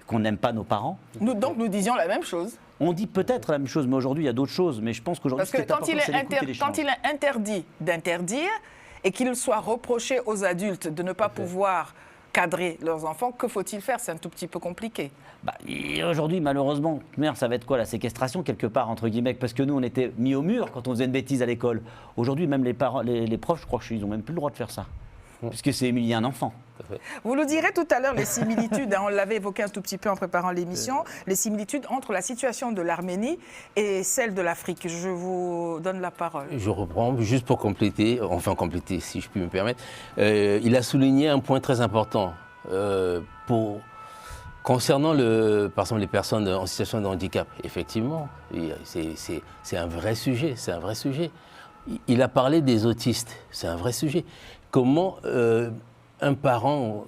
C: qu'on n'aime pas nos parents.
A: Donc nous disions la même chose.
C: On dit peut-être la même chose, mais aujourd'hui, il y a d'autres choses. Mais je pense qu'aujourd'hui,
A: parce que quand il est interdit d'interdire et qu'il soit reproché aux adultes de ne pas pouvoir cadrer leurs enfants, que faut-il faire? C'est un tout petit peu compliqué.
C: Aujourd'hui, malheureusement, merde, ça va être quoi, la séquestration quelque part, entre guillemets, parce que nous, on était mis au mur quand on faisait une bêtise à l'école. Aujourd'hui, même les parents, les profs, je crois qu'ils n'ont même plus le droit de faire ça, puisque c'est humilier un enfant.
A: Vous nous direz tout à l'heure les similitudes, on l'avait évoqué un tout petit peu en préparant l'émission, les similitudes entre la situation de l'Arménie et celle de l'Afrique. Je vous donne la parole. Je
B: reprends, juste pour compléter si je puis me permettre. Il a souligné un point très important concernant par exemple, les personnes en situation de handicap. Effectivement, c'est un vrai sujet, Il a parlé des autistes, c'est un vrai sujet. Comment un parent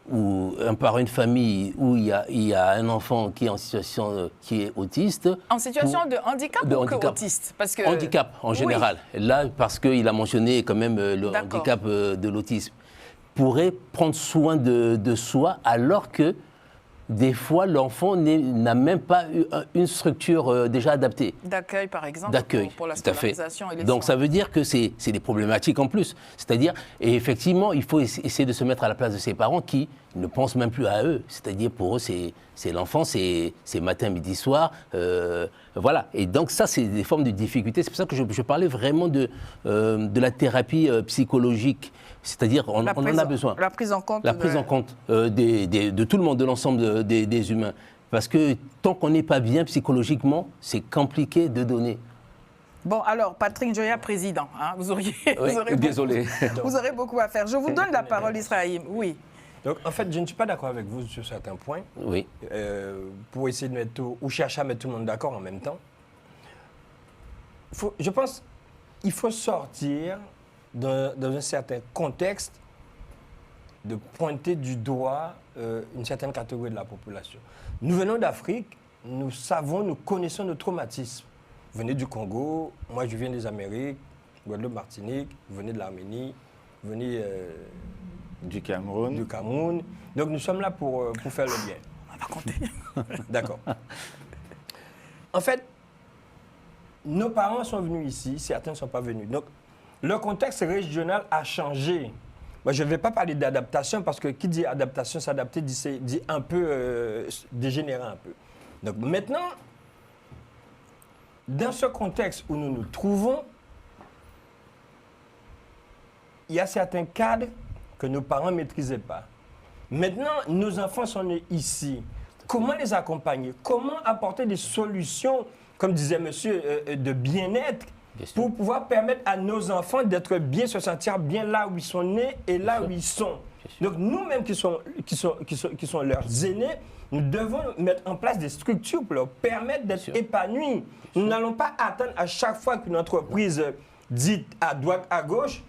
B: ou une famille où il y a un enfant qui est en situation qui est autiste.
A: En situation de handicap ou autiste? Parce que...
B: Handicap en général. Là, parce qu'il a mentionné quand même le handicap de l'autisme. Pourrait prendre soin de soi alors que des fois, l'enfant n'a même pas eu une structure déjà adaptée.
A: D'accueil, par exemple, pour la scolarisation et les
B: Donc, ça veut dire que c'est des problématiques en plus. C'est-à-dire, et effectivement, il faut essayer de se mettre à la place de ses parents qui ne pensent même plus à eux. C'est-à-dire, pour eux, c'est l'enfant, c'est matin, midi, soir. Voilà. Et donc, ça, c'est des formes de difficultés. C'est pour ça que je parlais vraiment de la thérapie psychologique. C'est-à-dire, on en a besoin.
A: La prise en compte.
B: De tout le monde, de l'ensemble des humains. Parce que tant qu'on n'est pas bien psychologiquement, c'est compliqué de donner.
A: Bon, alors, Patrick Njoya, président, hein, vous aurez beaucoup à faire. Je vous donne la parole, Israël. Oui.
E: Donc, en fait, je ne suis pas d'accord avec vous sur certains points.
B: Oui.
E: Pour essayer de mettre ou chercher à mettre tout le monde d'accord en même temps. Je pense qu'il faut sortir dans un certain contexte de pointer du doigt une certaine catégorie de la population. Nous venons d'Afrique, nous connaissons nos traumatismes. Vous venez du Congo, moi je viens des Amériques, Guadeloupe, Martinique, vous venez de l'Arménie, vous venez
D: du Cameroun.
E: Donc nous sommes là pour faire le bien.
A: On va compter.
E: D'accord. En fait, nos parents sont venus ici, certains ne sont pas venus. Donc, le contexte régional a changé. Moi, je ne vais pas parler d'adaptation parce que qui dit adaptation, s'adapter, dit un peu dégénérer un peu. Donc maintenant, dans ce contexte où nous nous trouvons, il y a certains cadres que nos parents ne maîtrisaient pas. Maintenant, nos enfants sont nés ici. comment les accompagner, comment apporter des solutions, comme disait monsieur, de bien-être, pour pouvoir permettre à nos enfants d'être bien, se sentir bien là où ils sont nés et là où ils sont. Donc nous-mêmes qui sont leurs aînés, nous devons mettre en place des structures pour leur permettre d'être épanouis. Nous n'allons pas attendre à chaque fois qu'une entreprise dite à droite, à gauche,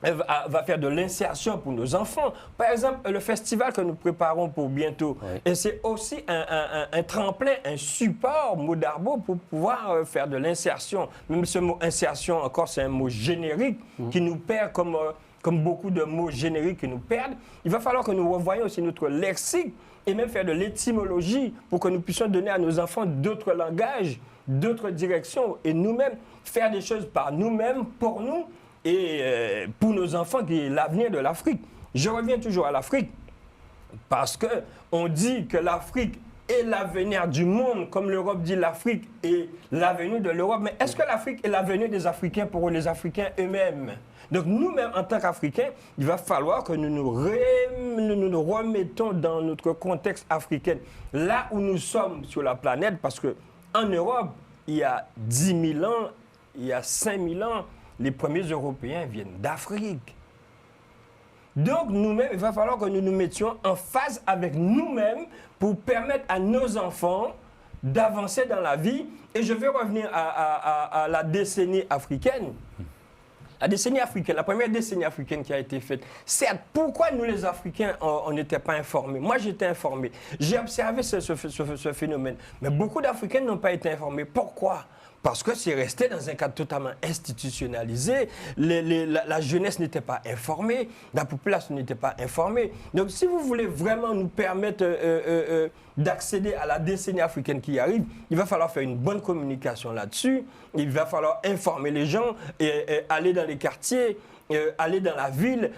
E: va faire de l'insertion pour nos enfants. Par exemple, le festival que nous préparons pour bientôt, et c'est aussi un tremplin, un support, mot d'argot, pour pouvoir faire de l'insertion. Même ce mot insertion, encore, c'est un mot générique qui nous perd comme beaucoup de mots génériques qui nous perdent. Il va falloir que nous revoyions aussi notre lexique et même faire de l'étymologie pour que nous puissions donner à nos enfants d'autres langages, d'autres directions et nous-mêmes faire des choses par nous-mêmes, pour nous et pour nos enfants qui est l'avenir de l'Afrique. Je reviens toujours à l'Afrique parce qu'on dit que l'Afrique est l'avenir du monde, comme l'Europe dit l'Afrique est l'avenir de l'Europe. Mais est-ce que l'Afrique est l'avenir des Africains pour les Africains eux-mêmes? Donc nous-mêmes, en tant qu'Africains, il va falloir que nous nous remettons dans notre contexte africain, là où nous sommes sur la planète, parce qu'en Europe, il y a 10 000 ans, il y a 5 000 ans, les premiers Européens viennent d'Afrique. Donc nous-mêmes, il va falloir que nous nous mettions en phase avec nous-mêmes pour permettre à nos enfants d'avancer dans la vie. Et je vais revenir à la décennie africaine. La décennie africaine, la première décennie africaine qui a été faite. Certes, pourquoi nous les Africains, on n'était pas informés? Moi, j'étais informé. J'ai observé ce phénomène. Mais beaucoup d'Africains n'ont pas été informés. Pourquoi? Parce que c'est resté dans un cadre totalement institutionnalisé. La jeunesse n'était pas informée, la population n'était pas informée. Donc, si vous voulez vraiment nous permettre d'accéder à la décennie africaine qui arrive, il va falloir faire une bonne communication là-dessus. Il va falloir informer les gens, et aller dans les quartiers, aller dans la ville,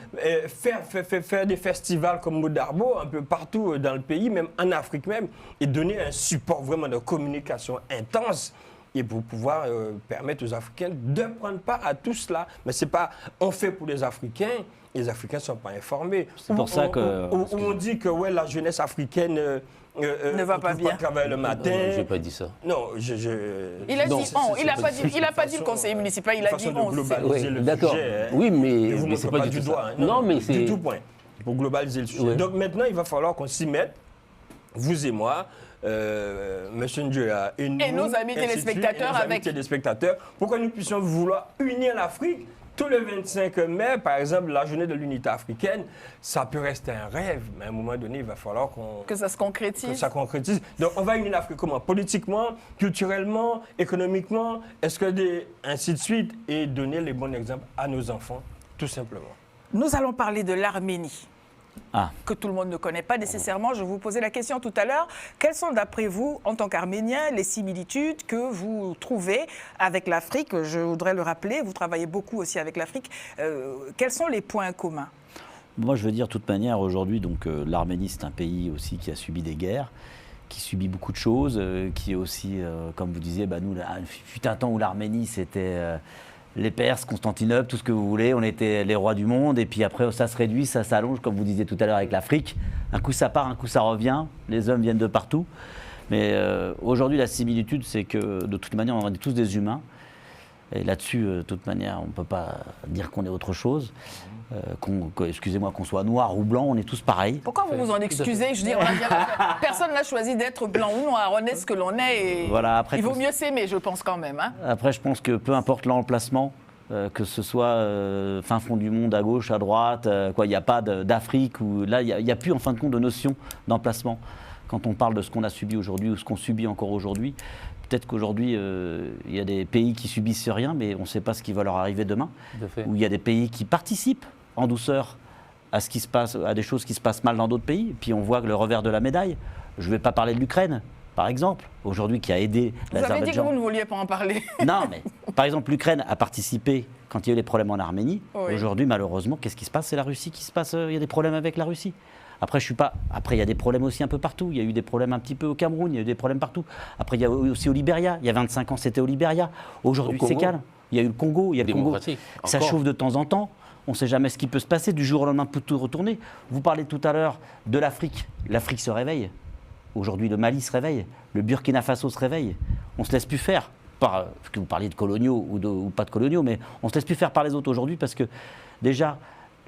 E: faire des festivals comme Modarbo un peu partout dans le pays, même en Afrique même, et donner un support vraiment de communication intense. Et pour pouvoir permettre aux Africains de prendre part à tout cela. Mais ce n'est pas on fait pour les Africains ne sont pas informés.
C: C'est pour ça que...
E: On dit que ouais, la jeunesse africaine
A: ne va pas bien.
E: Travailler le matin.
B: Je n'ai pas dit ça.
E: Non,
A: il a dit on. Il n'a pas dit le conseiller municipal, il a dit on.
B: D'accord. Oui, mais
E: c'est
B: pas
E: du doigt.
B: Non, mais c'est...
E: Du tout point. Pour globaliser le sujet.
B: Ouais.
E: Donc maintenant, il va falloir qu'on s'y mette, vous et moi, Monsieur Ndjoya et nous,
A: nos amis téléspectateurs,
E: pour que nous puissions vouloir unir l'Afrique. Tout le 25 mai, par exemple, la journée de l'unité africaine, ça peut rester un rêve, mais à un moment donné, il va falloir
A: que ça se concrétise.
E: Que ça concrétise. Donc, on va unir l'Afrique comment? Politiquement, culturellement, économiquement, ainsi de suite, et donner les bons exemples à nos enfants, tout simplement.
A: Nous allons parler de l'Arménie. Que tout le monde ne connaît pas nécessairement. Je vous posais la question tout à l'heure. Quelles sont, d'après vous, en tant qu'Arménien, les similitudes que vous trouvez avec l'Afrique? Je voudrais le rappeler, vous travaillez beaucoup aussi avec l'Afrique. Quels sont les points communs?
C: Moi, je veux dire, de toute manière, aujourd'hui, l'Arménie, c'est un pays aussi qui a subi des guerres, qui subit beaucoup de choses, qui est aussi, comme vous disiez, nous, il fut un temps où l'Arménie, c'était... les Perses, Constantinople, tout ce que vous voulez, on était les rois du monde, et puis après ça se réduit, ça s'allonge, comme vous disiez tout à l'heure avec l'Afrique. Un coup ça part, un coup ça revient, les hommes viennent de partout. Mais aujourd'hui, la similitude, c'est que de toute manière, on est tous des humains. Et là-dessus, de toute manière, on ne peut pas dire qu'on est autre chose. Excusez-moi, qu'on soit noir ou blanc, on est tous pareils.
A: Pourquoi vous vous en excusez? Je veux dire, personne n'a choisi d'être blanc ou noir. On est ce que l'on est et
C: voilà, après,
A: il vaut mieux s'aimer, je pense quand même. Hein.
C: Après, je pense que peu importe l'emplacement, que ce soit fin fond du monde, à gauche, à droite, il n'y a pas d'Afrique, où là, il n'y a plus en fin de compte de notion d'emplacement. Quand on parle de ce qu'on a subi aujourd'hui ou ce qu'on subit encore aujourd'hui, peut-être qu'aujourd'hui, il y a des pays qui subissent rien, mais on ne sait pas ce qui va leur arriver demain. Ou il y a des pays qui participent en douceur à ce qui se passe, à des choses qui se passent mal dans d'autres pays. Puis on voit que le revers de la médaille. Je ne vais pas parler de l'Ukraine, par exemple, aujourd'hui qui a aidé l'Azerbaïdjan.
A: Vous avez dit que vous ne vouliez pas en parler.
C: Non, mais par exemple, l'Ukraine a participé quand il y a eu les problèmes en Arménie. Oui. Aujourd'hui, malheureusement, qu'est-ce qui se passe? C'est la Russie qui se passe. Il y a des problèmes avec la Russie. Après, Après, il y a des problèmes aussi un peu partout. Il y a eu des problèmes un petit peu au Cameroun, il y a eu des problèmes partout. Après, il y a aussi au Libéria. Il y a 25 ans, c'était au Libéria. Aujourd'hui, c'est calme. Il y a eu le Congo. Il y a le Congo. Ça chauffe de temps en temps. On ne sait jamais ce qui peut se passer. Du jour au lendemain, peut tout retourner. Vous parlez tout à l'heure de l'Afrique. L'Afrique se réveille. Aujourd'hui, le Mali se réveille, le Burkina Faso se réveille. On ne se laisse plus faire, parce que vous parliez de coloniaux ou pas de coloniaux, mais on ne se laisse plus faire par les autres aujourd'hui parce que déjà,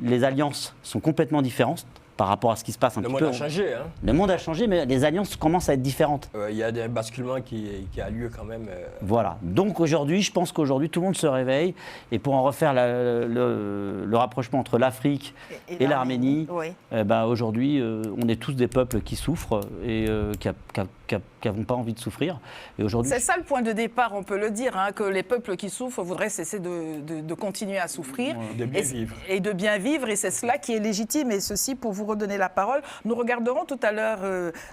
C: les alliances sont complètement différentes par rapport à ce qui se passe un petit peu.
E: Le monde a changé. Hein.
C: Le monde a changé, mais les alliances commencent à être différentes.
E: Il y a un basculement qui a lieu quand même.
C: Voilà. Donc aujourd'hui, je pense qu'aujourd'hui, tout le monde se réveille. Et pour en refaire le rapprochement entre l'Afrique et l'Arménie,
A: oui.
C: Aujourd'hui, on est tous des peuples qui souffrent et qui n'avons pas envie de souffrir. Et aujourd'hui,
A: c'est ça le point de départ, on peut le dire, hein, que les peuples qui souffrent voudraient cesser de continuer à souffrir.
E: De bien vivre.
A: Et de bien vivre, et c'est cela qui est légitime. Et ceci, pour vous redonner la parole, nous regarderons tout à l'heure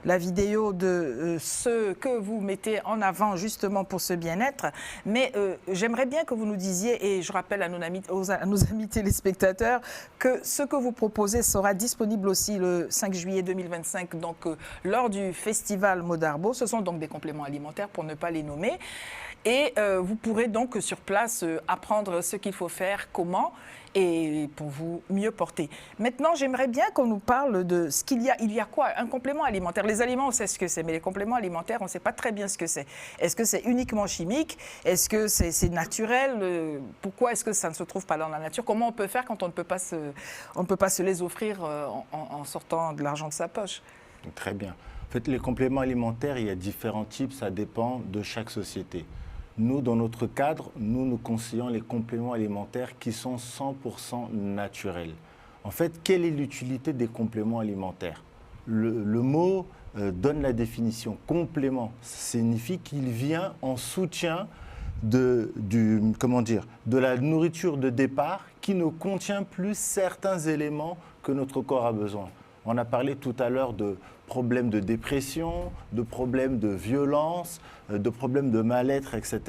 A: la vidéo de ce que vous mettez en avant justement pour ce bien-être. Mais j'aimerais bien que vous nous disiez, et je rappelle à nos amis téléspectateurs, que ce que vous proposez sera disponible aussi le 5 juillet 2025, donc lors du festival Modarbo. Ce sont donc des compléments alimentaires pour ne pas les nommer. Et vous pourrez donc sur place apprendre ce qu'il faut faire, comment, et pour vous mieux porter. Maintenant, j'aimerais bien qu'on nous parle de ce qu'il y a. Il y a quoi? Un complément alimentaire. Les aliments, on sait ce que c'est, mais les compléments alimentaires, on ne sait pas très bien ce que c'est. Est-ce que c'est uniquement chimique? Est-ce que c'est naturel? Pourquoi est-ce que ça ne se trouve pas dans la nature? Comment on peut faire quand on ne peut pas se les offrir en sortant de l'argent de sa poche?
D: Très bien. En fait, les compléments alimentaires, il y a différents types, ça dépend de chaque société. Nous, dans notre cadre, nous conseillons les compléments alimentaires qui sont 100% naturels. En fait, quelle est l'utilité des compléments alimentaires? Le mot donne la définition. Complément signifie qu'il vient en soutien de la nourriture de départ qui ne contient plus certains éléments que notre corps a besoin. On a parlé tout à l'heure de problèmes de dépression, de problèmes de violence, de problèmes de mal-être, etc.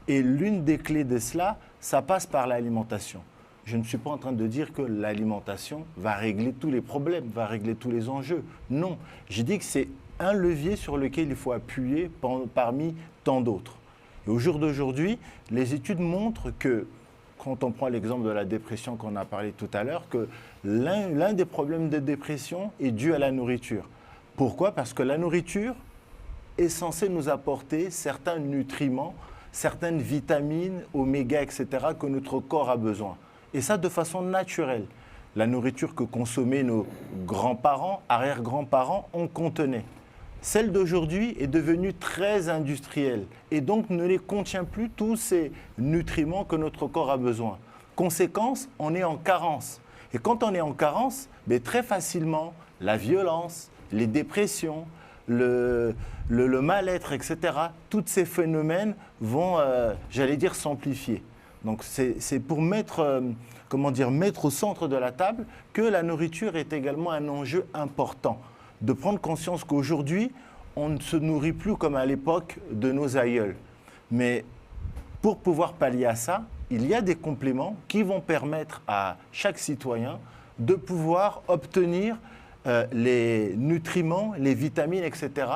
D: Et l'une des clés de cela, ça passe par l'alimentation. Je ne suis pas en train de dire que l'alimentation va régler tous les problèmes, va régler tous les enjeux. Non, j'ai dit que c'est un levier sur lequel il faut appuyer parmi tant d'autres. Et au jour d'aujourd'hui, les études montrent que, quand on prend l'exemple de la dépression qu'on a parlé tout à l'heure, que l'un des problèmes de dépression est dû à la nourriture. Pourquoi? Parce que la nourriture est censée nous apporter certains nutriments, certaines vitamines, oméga, etc., que notre corps a besoin. Et ça de façon naturelle. La nourriture que consommaient nos grands-parents, arrière-grands-parents, en contenait. Celle d'aujourd'hui est devenue très industrielle et donc ne les contient plus tous ces nutriments que notre corps a besoin. Conséquence, on est en carence. Et quand on est en carence, très facilement, la violence, les dépressions, le mal-être, etc., tous ces phénomènes vont, s'amplifier. Donc c'est pour mettre au centre de la table que la nourriture est également un enjeu important. De prendre conscience qu'aujourd'hui, on ne se nourrit plus comme à l'époque de nos aïeuls. Mais pour pouvoir pallier à ça, il y a des compléments qui vont permettre à chaque citoyen de pouvoir obtenir les nutriments, les vitamines, etc.,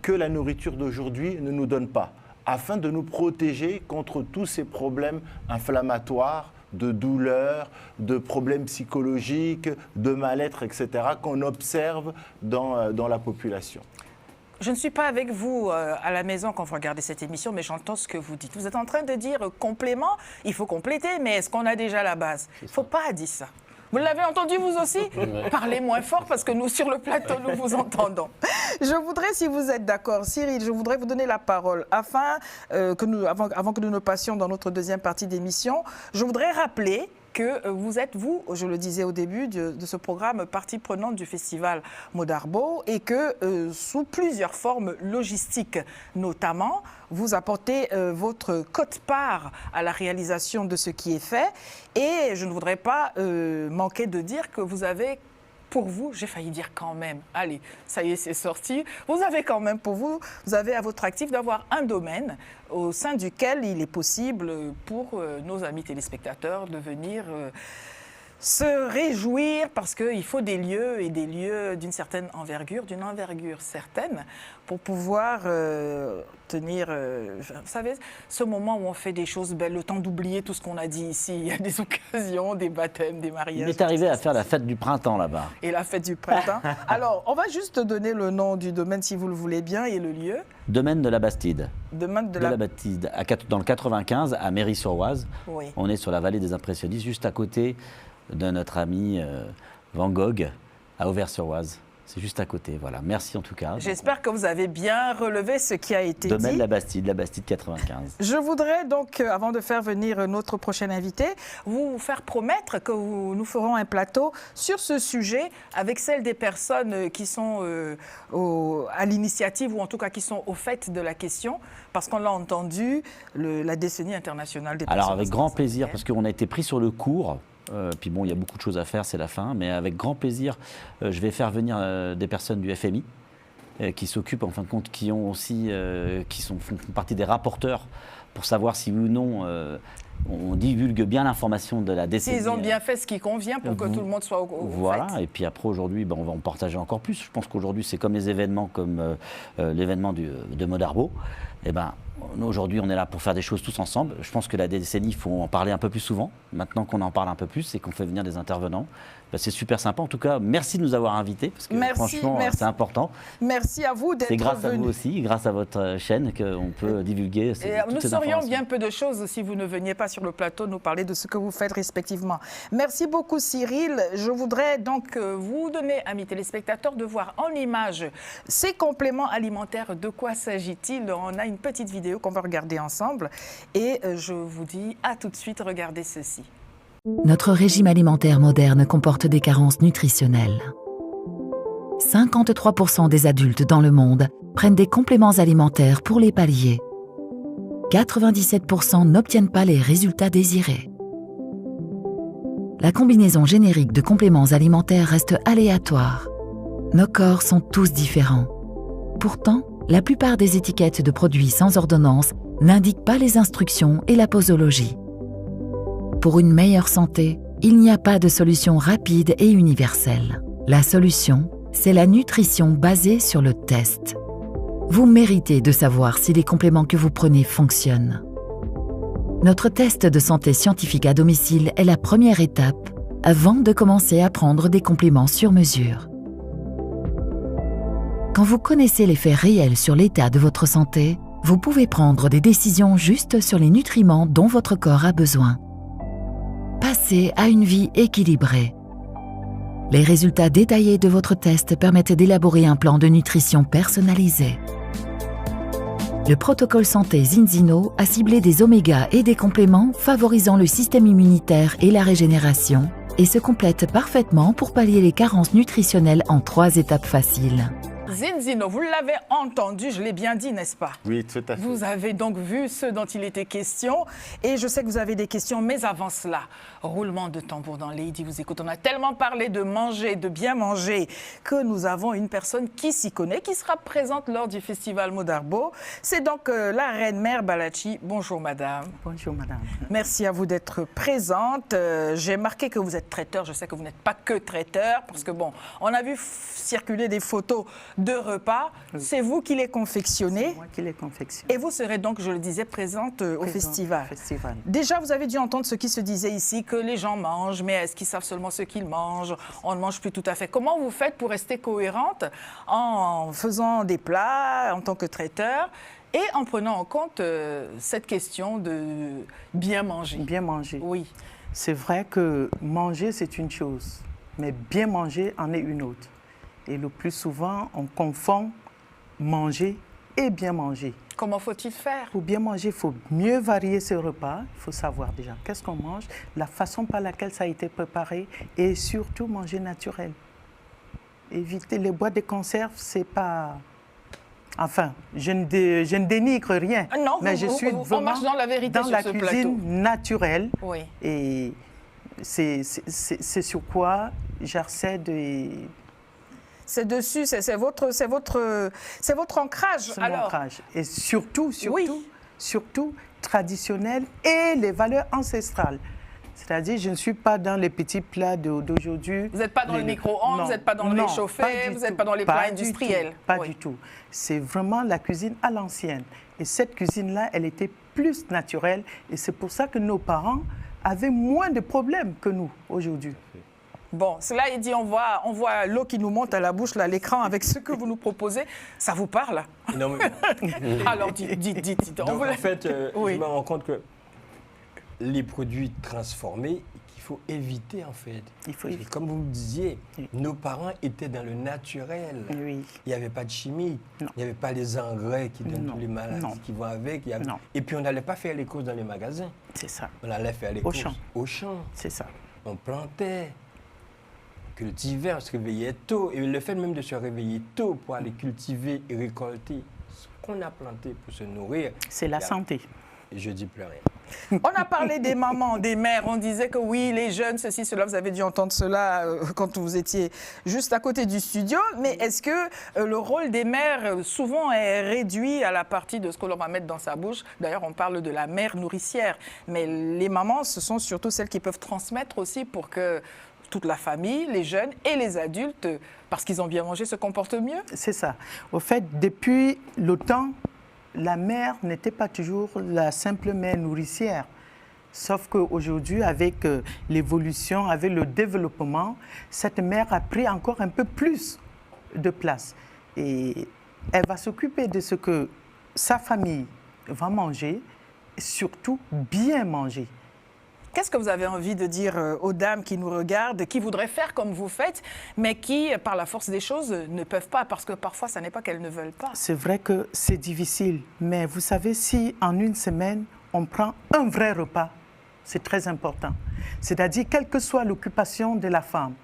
D: que la nourriture d'aujourd'hui ne nous donne pas, afin de nous protéger contre tous ces problèmes inflammatoires, de douleurs, de problèmes psychologiques, de mal-être, etc., qu'on observe dans la population.
A: Je ne suis pas avec vous à la maison quand vous regardez cette émission, mais j'entends ce que vous dites. Vous êtes en train de dire complément, il faut compléter, mais est-ce qu'on a déjà la base? Il ne faut pas dire ça. Vous l'avez entendu vous aussi? Parlez moins fort parce que nous, sur le plateau, nous vous entendons. Je voudrais, si vous êtes d'accord, Cyril, je voudrais vous donner la parole avant que nous ne passions dans notre deuxième partie d'émission. Je voudrais rappeler que vous êtes, vous, je le disais au début de ce programme, partie prenante du festival Modarbo et que sous plusieurs formes logistiques notamment, vous apportez votre quote-part à la réalisation de ce qui est fait. Et je ne voudrais pas manquer de dire que vous avez pour vous, j'ai failli dire quand même, allez, ça y est, c'est sorti, vous avez quand même pour vous, vous avez à votre actif d'avoir un domaine au sein duquel il est possible pour nos amis téléspectateurs de venir se réjouir parce qu'il faut des lieux et des lieux d'une certaine envergure, d'une envergure certaine, pour pouvoir tenir, vous savez, ce moment où on fait des choses belles, le temps d'oublier tout ce qu'on a dit ici. Il y a des occasions, des baptêmes, des mariages.
C: Il est arrivé à faire la fête du printemps là-bas.
A: Et la fête du printemps. Alors, on va juste donner le nom du domaine si vous le voulez bien et le lieu.
C: Domaine de la Bastide.
A: Domaine
C: de la Bastide, dans le 95, à Méry-sur-Oise.
A: Oui.
C: On est sur la vallée des Impressionnistes, juste à côté de notre ami Van Gogh, à Auvers-sur-Oise. C'est juste à côté, voilà. Merci en tout cas.
A: J'espère que vous avez bien relevé ce qui a été
C: Domaine
A: dit.
C: la Bastide 95.
A: Je voudrais donc, avant de faire venir notre prochain invité, vous faire promettre que nous ferons un plateau sur ce sujet avec celles des personnes qui sont à l'initiative ou en tout cas qui sont au fait de la question, parce qu'on l'a entendu, la décennie internationale des personnes.
C: Alors avec grand plaisir, parce qu'on a été pris sur le cours. Puis bon, il y a beaucoup de choses à faire, c'est la fin, mais avec grand plaisir, je vais faire venir des personnes du FMI qui s'occupent, en fin de compte, qui ont aussi, font partie des rapporteurs pour savoir si oui ou non on divulgue bien l'information de la décennie.
A: S'ils ont bien fait ce qui convient pour que tout le monde soit au
C: Voilà,
A: fait.
C: Et puis après aujourd'hui, on va en partager encore plus. Je pense qu'aujourd'hui, c'est comme les événements, comme l'événement de Modarbo. Aujourd'hui, on est là pour faire des choses tous ensemble. Je pense que la décennie, il faut en parler un peu plus souvent. Maintenant qu'on en parle un peu plus et qu'on fait venir des intervenants, c'est super sympa. En tout cas, merci de nous avoir invités, parce que franchement, c'est important.
A: Merci à vous d'être venus.
C: C'est grâce à vous aussi, grâce à votre chaîne, qu'on peut divulguer toutes ces informations.
A: Nous saurions bien peu de choses si vous ne veniez pas sur le plateau nous parler de ce que vous faites respectivement. Merci beaucoup Cyril. Je voudrais donc vous donner, amis téléspectateurs, de voir en image ces compléments alimentaires. De quoi s'agit-il? On a une petite vidéo qu'on va regarder ensemble et je vous dis à tout de suite, regardez ceci.
F: Notre régime alimentaire moderne comporte des carences nutritionnelles. 53% des adultes dans le monde prennent des compléments alimentaires pour les pallier. 97% n'obtiennent pas les résultats désirés. La combinaison générique de compléments alimentaires reste aléatoire. Nos corps sont tous différents. Pourtant, la plupart des étiquettes de produits sans ordonnance n'indiquent pas les instructions et la posologie. Pour une meilleure santé, il n'y a pas de solution rapide et universelle. La solution, c'est la nutrition basée sur le test. Vous méritez de savoir si les compléments que vous prenez fonctionnent. Notre test de santé scientifique à domicile est la première étape avant de commencer à prendre des compléments sur mesure. Quand vous connaissez les faits réels sur l'état de votre santé, vous pouvez prendre des décisions justes sur les nutriments dont votre corps a besoin. Passez à une vie équilibrée. Les résultats détaillés de votre test permettent d'élaborer un plan de nutrition personnalisé. Le protocole santé Zinzino a ciblé des oméga et des compléments favorisant le système immunitaire et la régénération et se complète parfaitement pour pallier les carences nutritionnelles en 3 étapes faciles.
A: Zinzino, vous l'avez entendu, je l'ai bien dit, n'est-ce pas?
D: Oui, tout à fait.
A: Vous avez donc vu ce dont il était question et je sais que vous avez des questions, mais avant cela, roulement de tambour dans Lady vous écoute. On a tellement parlé de manger, de bien manger, que nous avons une personne qui s'y connaît, qui sera présente lors du festival Modarbo. C'est donc la reine mère Balachi. Bonjour madame.
G: Bonjour madame.
A: Merci à vous d'être présente. J'ai marqué que vous êtes traiteur. Je sais que vous n'êtes pas que traiteur, parce que bon, on a vu circuler des photos de repas. Oui. C'est vous qui les confectionnez.
G: C'est moi qui les confectionne.
A: Et vous serez donc, je le disais, présente au festival. Déjà, vous avez dû entendre ce qui se disait ici, que les gens mangent, mais est-ce qu'ils savent seulement ce qu'ils mangent? On ne mange plus tout à fait. Comment vous faites pour rester cohérente en faisant des plats en tant que traiteur et en prenant en compte cette question de bien manger?
G: Bien manger.
A: Oui.
G: C'est vrai que manger, c'est une chose, mais bien manger en est une autre. Et le plus souvent, on confond manger et bien manger.
A: Comment faut-il faire?
G: Pour bien manger, il faut mieux varier ses repas. Il faut savoir déjà qu'est-ce qu'on mange, la façon par laquelle ça a été préparé et surtout manger naturel. Éviter les boîtes de conserve, c'est pas... Enfin, je ne dénigre rien.
A: Non,
G: mais je suis
A: on marche dans la vérité
G: dans
A: sur
G: la
A: ce
G: cuisine
A: plateau.
G: Naturelle.
A: Oui.
G: Et c'est sur quoi j'essaie de...
A: C'est dessus, c'est votre ancrage.
G: C'est mon ancrage. Et surtout, traditionnel et les valeurs ancestrales. C'est-à-dire, je ne suis pas dans les petits plats d'aujourd'hui.
A: Vous n'êtes pas dans le micro-ondes, vous n'êtes pas dans le réchauffé, vous n'êtes pas dans les plats industriels.
G: Pas du tout. C'est vraiment la cuisine à l'ancienne. Et cette cuisine-là, elle était plus naturelle. Et c'est pour ça que nos parents avaient moins de problèmes que nous aujourd'hui.
A: Bon, cela est dit, on voit l'eau qui nous monte à la bouche, là, à l'écran, avec ce que vous nous proposez. Ça vous parle?
E: Non, mais...
A: Alors, dites.
E: Donc, en fait, je me rends compte que les produits transformés, qu'il faut éviter, en fait.
G: Il faut éviter.
E: Comme vous le disiez, nos parents étaient dans le naturel.
G: Oui.
E: Il n'y avait pas de chimie.
G: Non.
E: Il n'y avait pas les engrais qui donnent tous les maladies qui vont avec.
G: Non.
E: Et puis, on n'allait pas faire les courses dans les magasins.
G: C'est ça.
E: On allait faire les courses au champ.
G: C'est ça.
E: On plantait, cultivait, on se réveillait tôt. Et le fait même de se réveiller tôt pour aller cultiver et récolter ce qu'on a planté pour se nourrir.
G: C'est la santé.
E: Je ne dis plus rien.
A: On a parlé des mamans, des mères. On disait que oui, les jeunes, ceci, cela. Vous avez dû entendre cela quand vous étiez juste à côté du studio. Mais est-ce que le rôle des mères, souvent, est réduit à la partie de ce que l'on va mettre dans sa bouche? D'ailleurs, on parle de la mère nourricière. Mais les mamans, ce sont surtout celles qui peuvent transmettre aussi pour que toute la famille, les jeunes et les adultes, parce qu'ils ont bien mangé, se comportent mieux?
G: C'est ça. Au fait, depuis le temps, la mère n'était pas toujours la simple mère nourricière. Sauf qu'aujourd'hui, avec l'évolution, avec le développement, cette mère a pris encore un peu plus de place. Et elle va s'occuper de ce que sa famille va manger, et surtout bien manger.
A: Qu'est-ce que vous avez envie de dire aux dames qui nous regardent, qui voudraient faire comme vous faites, mais qui, par la force des choses, ne peuvent pas, parce que parfois, ça n'est pas qu'elles ne veulent pas?
G: C'est vrai que c'est difficile, mais vous savez, si en une semaine, on prend un vrai repas, c'est très important. C'est-à-dire, quelle que soit l'occupation de la femme,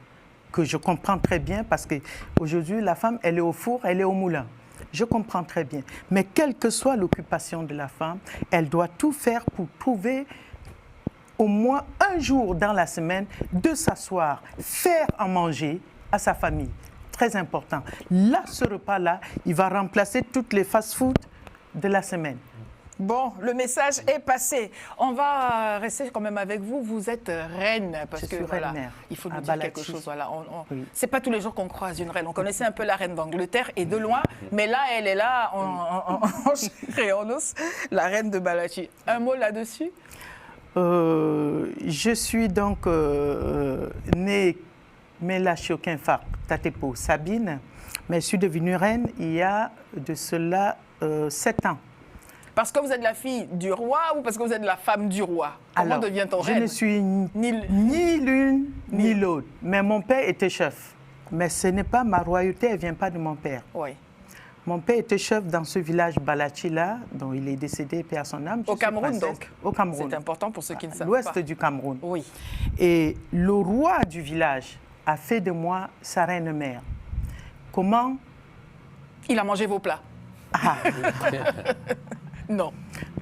G: que je comprends très bien, parce qu'aujourd'hui, la femme, elle est au four, elle est au moulin. Je comprends très bien. Mais quelle que soit l'occupation de la femme, elle doit tout faire pour trouver au moins un jour dans la semaine, de s'asseoir, faire à manger à sa famille. Très important. Là, ce repas-là, il va remplacer toutes les fast-foods de la semaine.
A: Bon, le message est passé. On va rester quand même avec vous. Vous êtes reine, parce que voilà, il faut nous dire quelque chose. Voilà, c'est pas tous les jours qu'on croise une reine. On connaissait un peu la reine d'Angleterre et de loin, mais là, elle est là en chair et en os, la reine de Balachi. Un mot là-dessus?
G: Je suis donc née Mela Chiokinfa Tatepo Sabine, mais je suis devenue reine il y a de cela 7 ans.
A: Parce que vous êtes la fille du roi ou parce que vous êtes la femme du roi? Comment devient-on reine?
G: Je ne suis ni l'une ni l'autre, mais mon père était chef. Mais ce n'est pas ma royauté, elle ne vient pas de mon père.
A: Oui.
G: Mon père était chef dans ce village Balachi-là, dont il est décédé, paix à son âme.
A: Au Cameroun, donc?
G: Au Cameroun.
A: C'est important pour ceux qui ne savent pas.
G: L'ouest du Cameroun.
A: Oui.
G: Et le roi du village a fait de moi sa reine-mère. Comment?
A: Il a mangé vos plats? Non.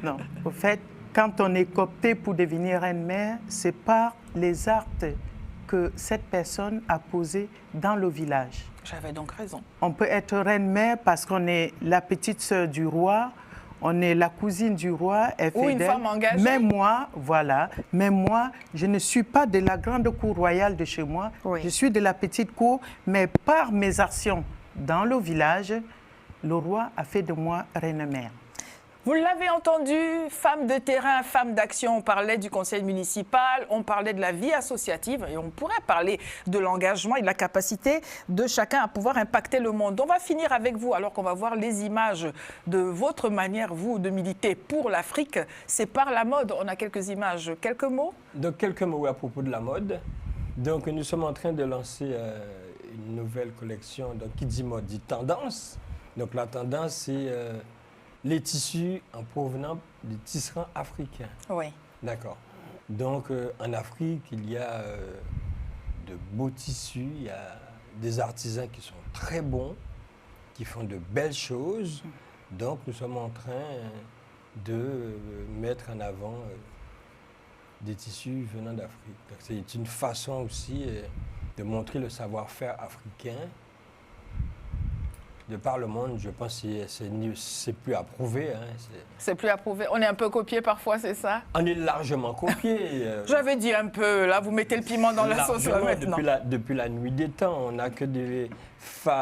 G: Non. Au fait, quand on est coopté pour devenir reine-mère, c'est par les actes que cette personne a posés dans le village.
A: J'avais donc raison.
G: On peut être reine-mère parce qu'on est la petite sœur du roi, on est la cousine du roi,
A: ou une femme engagée.
G: Mais moi, voilà, je ne suis pas de la grande cour royale de chez moi. Oui. Je suis de la petite cour, mais par mes actions dans le village, le roi a fait de moi reine-mère.
A: Vous l'avez entendu, femme de terrain, femme d'action, on parlait du conseil municipal, on parlait de la vie associative et on pourrait parler de l'engagement et de la capacité de chacun à pouvoir impacter le monde. On va finir avec vous alors qu'on va voir les images de votre manière, vous, de militer pour l'Afrique. C'est par la mode, on a quelques images, quelques mots?
E: Donc quelques mots à propos de la mode. Donc nous sommes en train de lancer une nouvelle collection, donc qui dit mode dit tendance. Donc la tendance c'est... les tissus en provenant des tisserands africains.
A: Oui.
E: D'accord. Donc, en Afrique, il y a de beaux tissus, il y a des artisans qui sont très bons, qui font de belles choses. Donc, nous sommes en train de mettre en avant des tissus venant d'Afrique. C'est une façon aussi de montrer le savoir-faire africain. de par le monde, je pense que c'est plus approuvé. Hein.
A: C'est plus approuvé. On est un peu copié parfois, c'est ça?
E: On est largement copié.
A: J'avais dit un peu, là, vous mettez le piment dans la sauce là, maintenant.
E: Depuis la nuit des temps, on n'a que des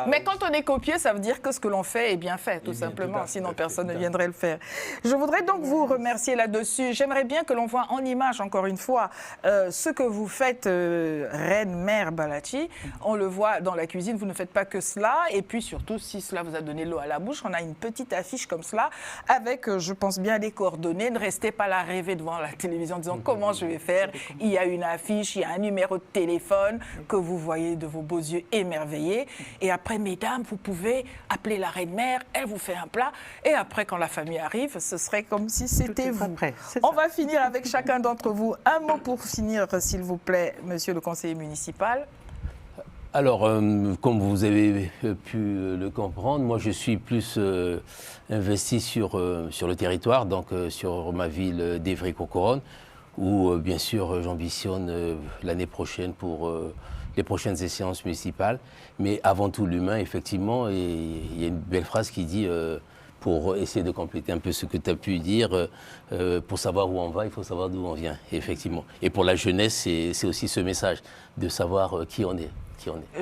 A: Mais quand on est copié, ça veut dire que ce que l'on fait est bien fait, tout simplement. Sinon, personne ne viendrait le faire. Je voudrais donc vous remercier là-dessus. J'aimerais bien que l'on voit en image, encore une fois, ce que vous faites, Reine Mère Balachi. On le voit dans la cuisine, vous ne faites pas que cela. Et puis surtout, si cela vous a donné l'eau à la bouche, on a une petite affiche comme cela, avec, je pense bien, les coordonnées. Ne restez pas là rêver devant la télévision en disant comment je vais faire. Il y a une affiche, il y a un numéro de téléphone que vous voyez de vos beaux yeux émerveillés. Et après, mesdames, vous pouvez appeler la reine-mère, elle vous fait un plat. Et après, quand la famille arrive, ce serait comme si c'était vous. On va finir avec chacun d'entre vous. Un mot pour finir, s'il vous plaît, monsieur le conseiller municipal.
B: Alors, comme vous avez pu le comprendre, moi je suis plus investi sur le territoire, donc sur ma ville d'Évry-Courcouronnes, où bien sûr j'ambitionne l'année prochaine pour les prochaines échéances municipales. Mais avant tout l'humain, effectivement, et il y a une belle phrase qui dit, pour essayer de compléter un peu ce que tu as pu dire, pour savoir où on va, il faut savoir d'où on vient, effectivement. Et pour la jeunesse, c'est aussi ce message de savoir qui on est.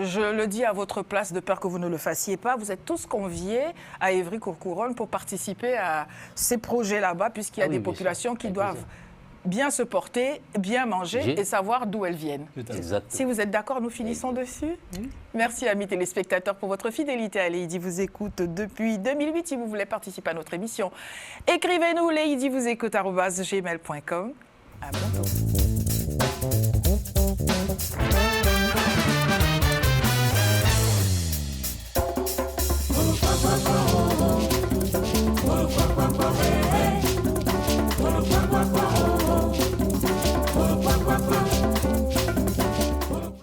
A: Je le dis à votre place, de peur que vous ne le fassiez pas, vous êtes tous conviés à Évry-Courcouronnes pour participer à ces projets là-bas, puisqu'il y a des populations qui doivent bien se porter, bien manger et savoir d'où elles viennent.
B: Exactement.
A: Si vous êtes d'accord, nous finissons dessus. Merci, amis téléspectateurs, pour votre fidélité à Lady vous écoute depuis 2008. Si vous voulez participer à notre émission, écrivez-nous ladyvousécoute@gmail.com. À bientôt.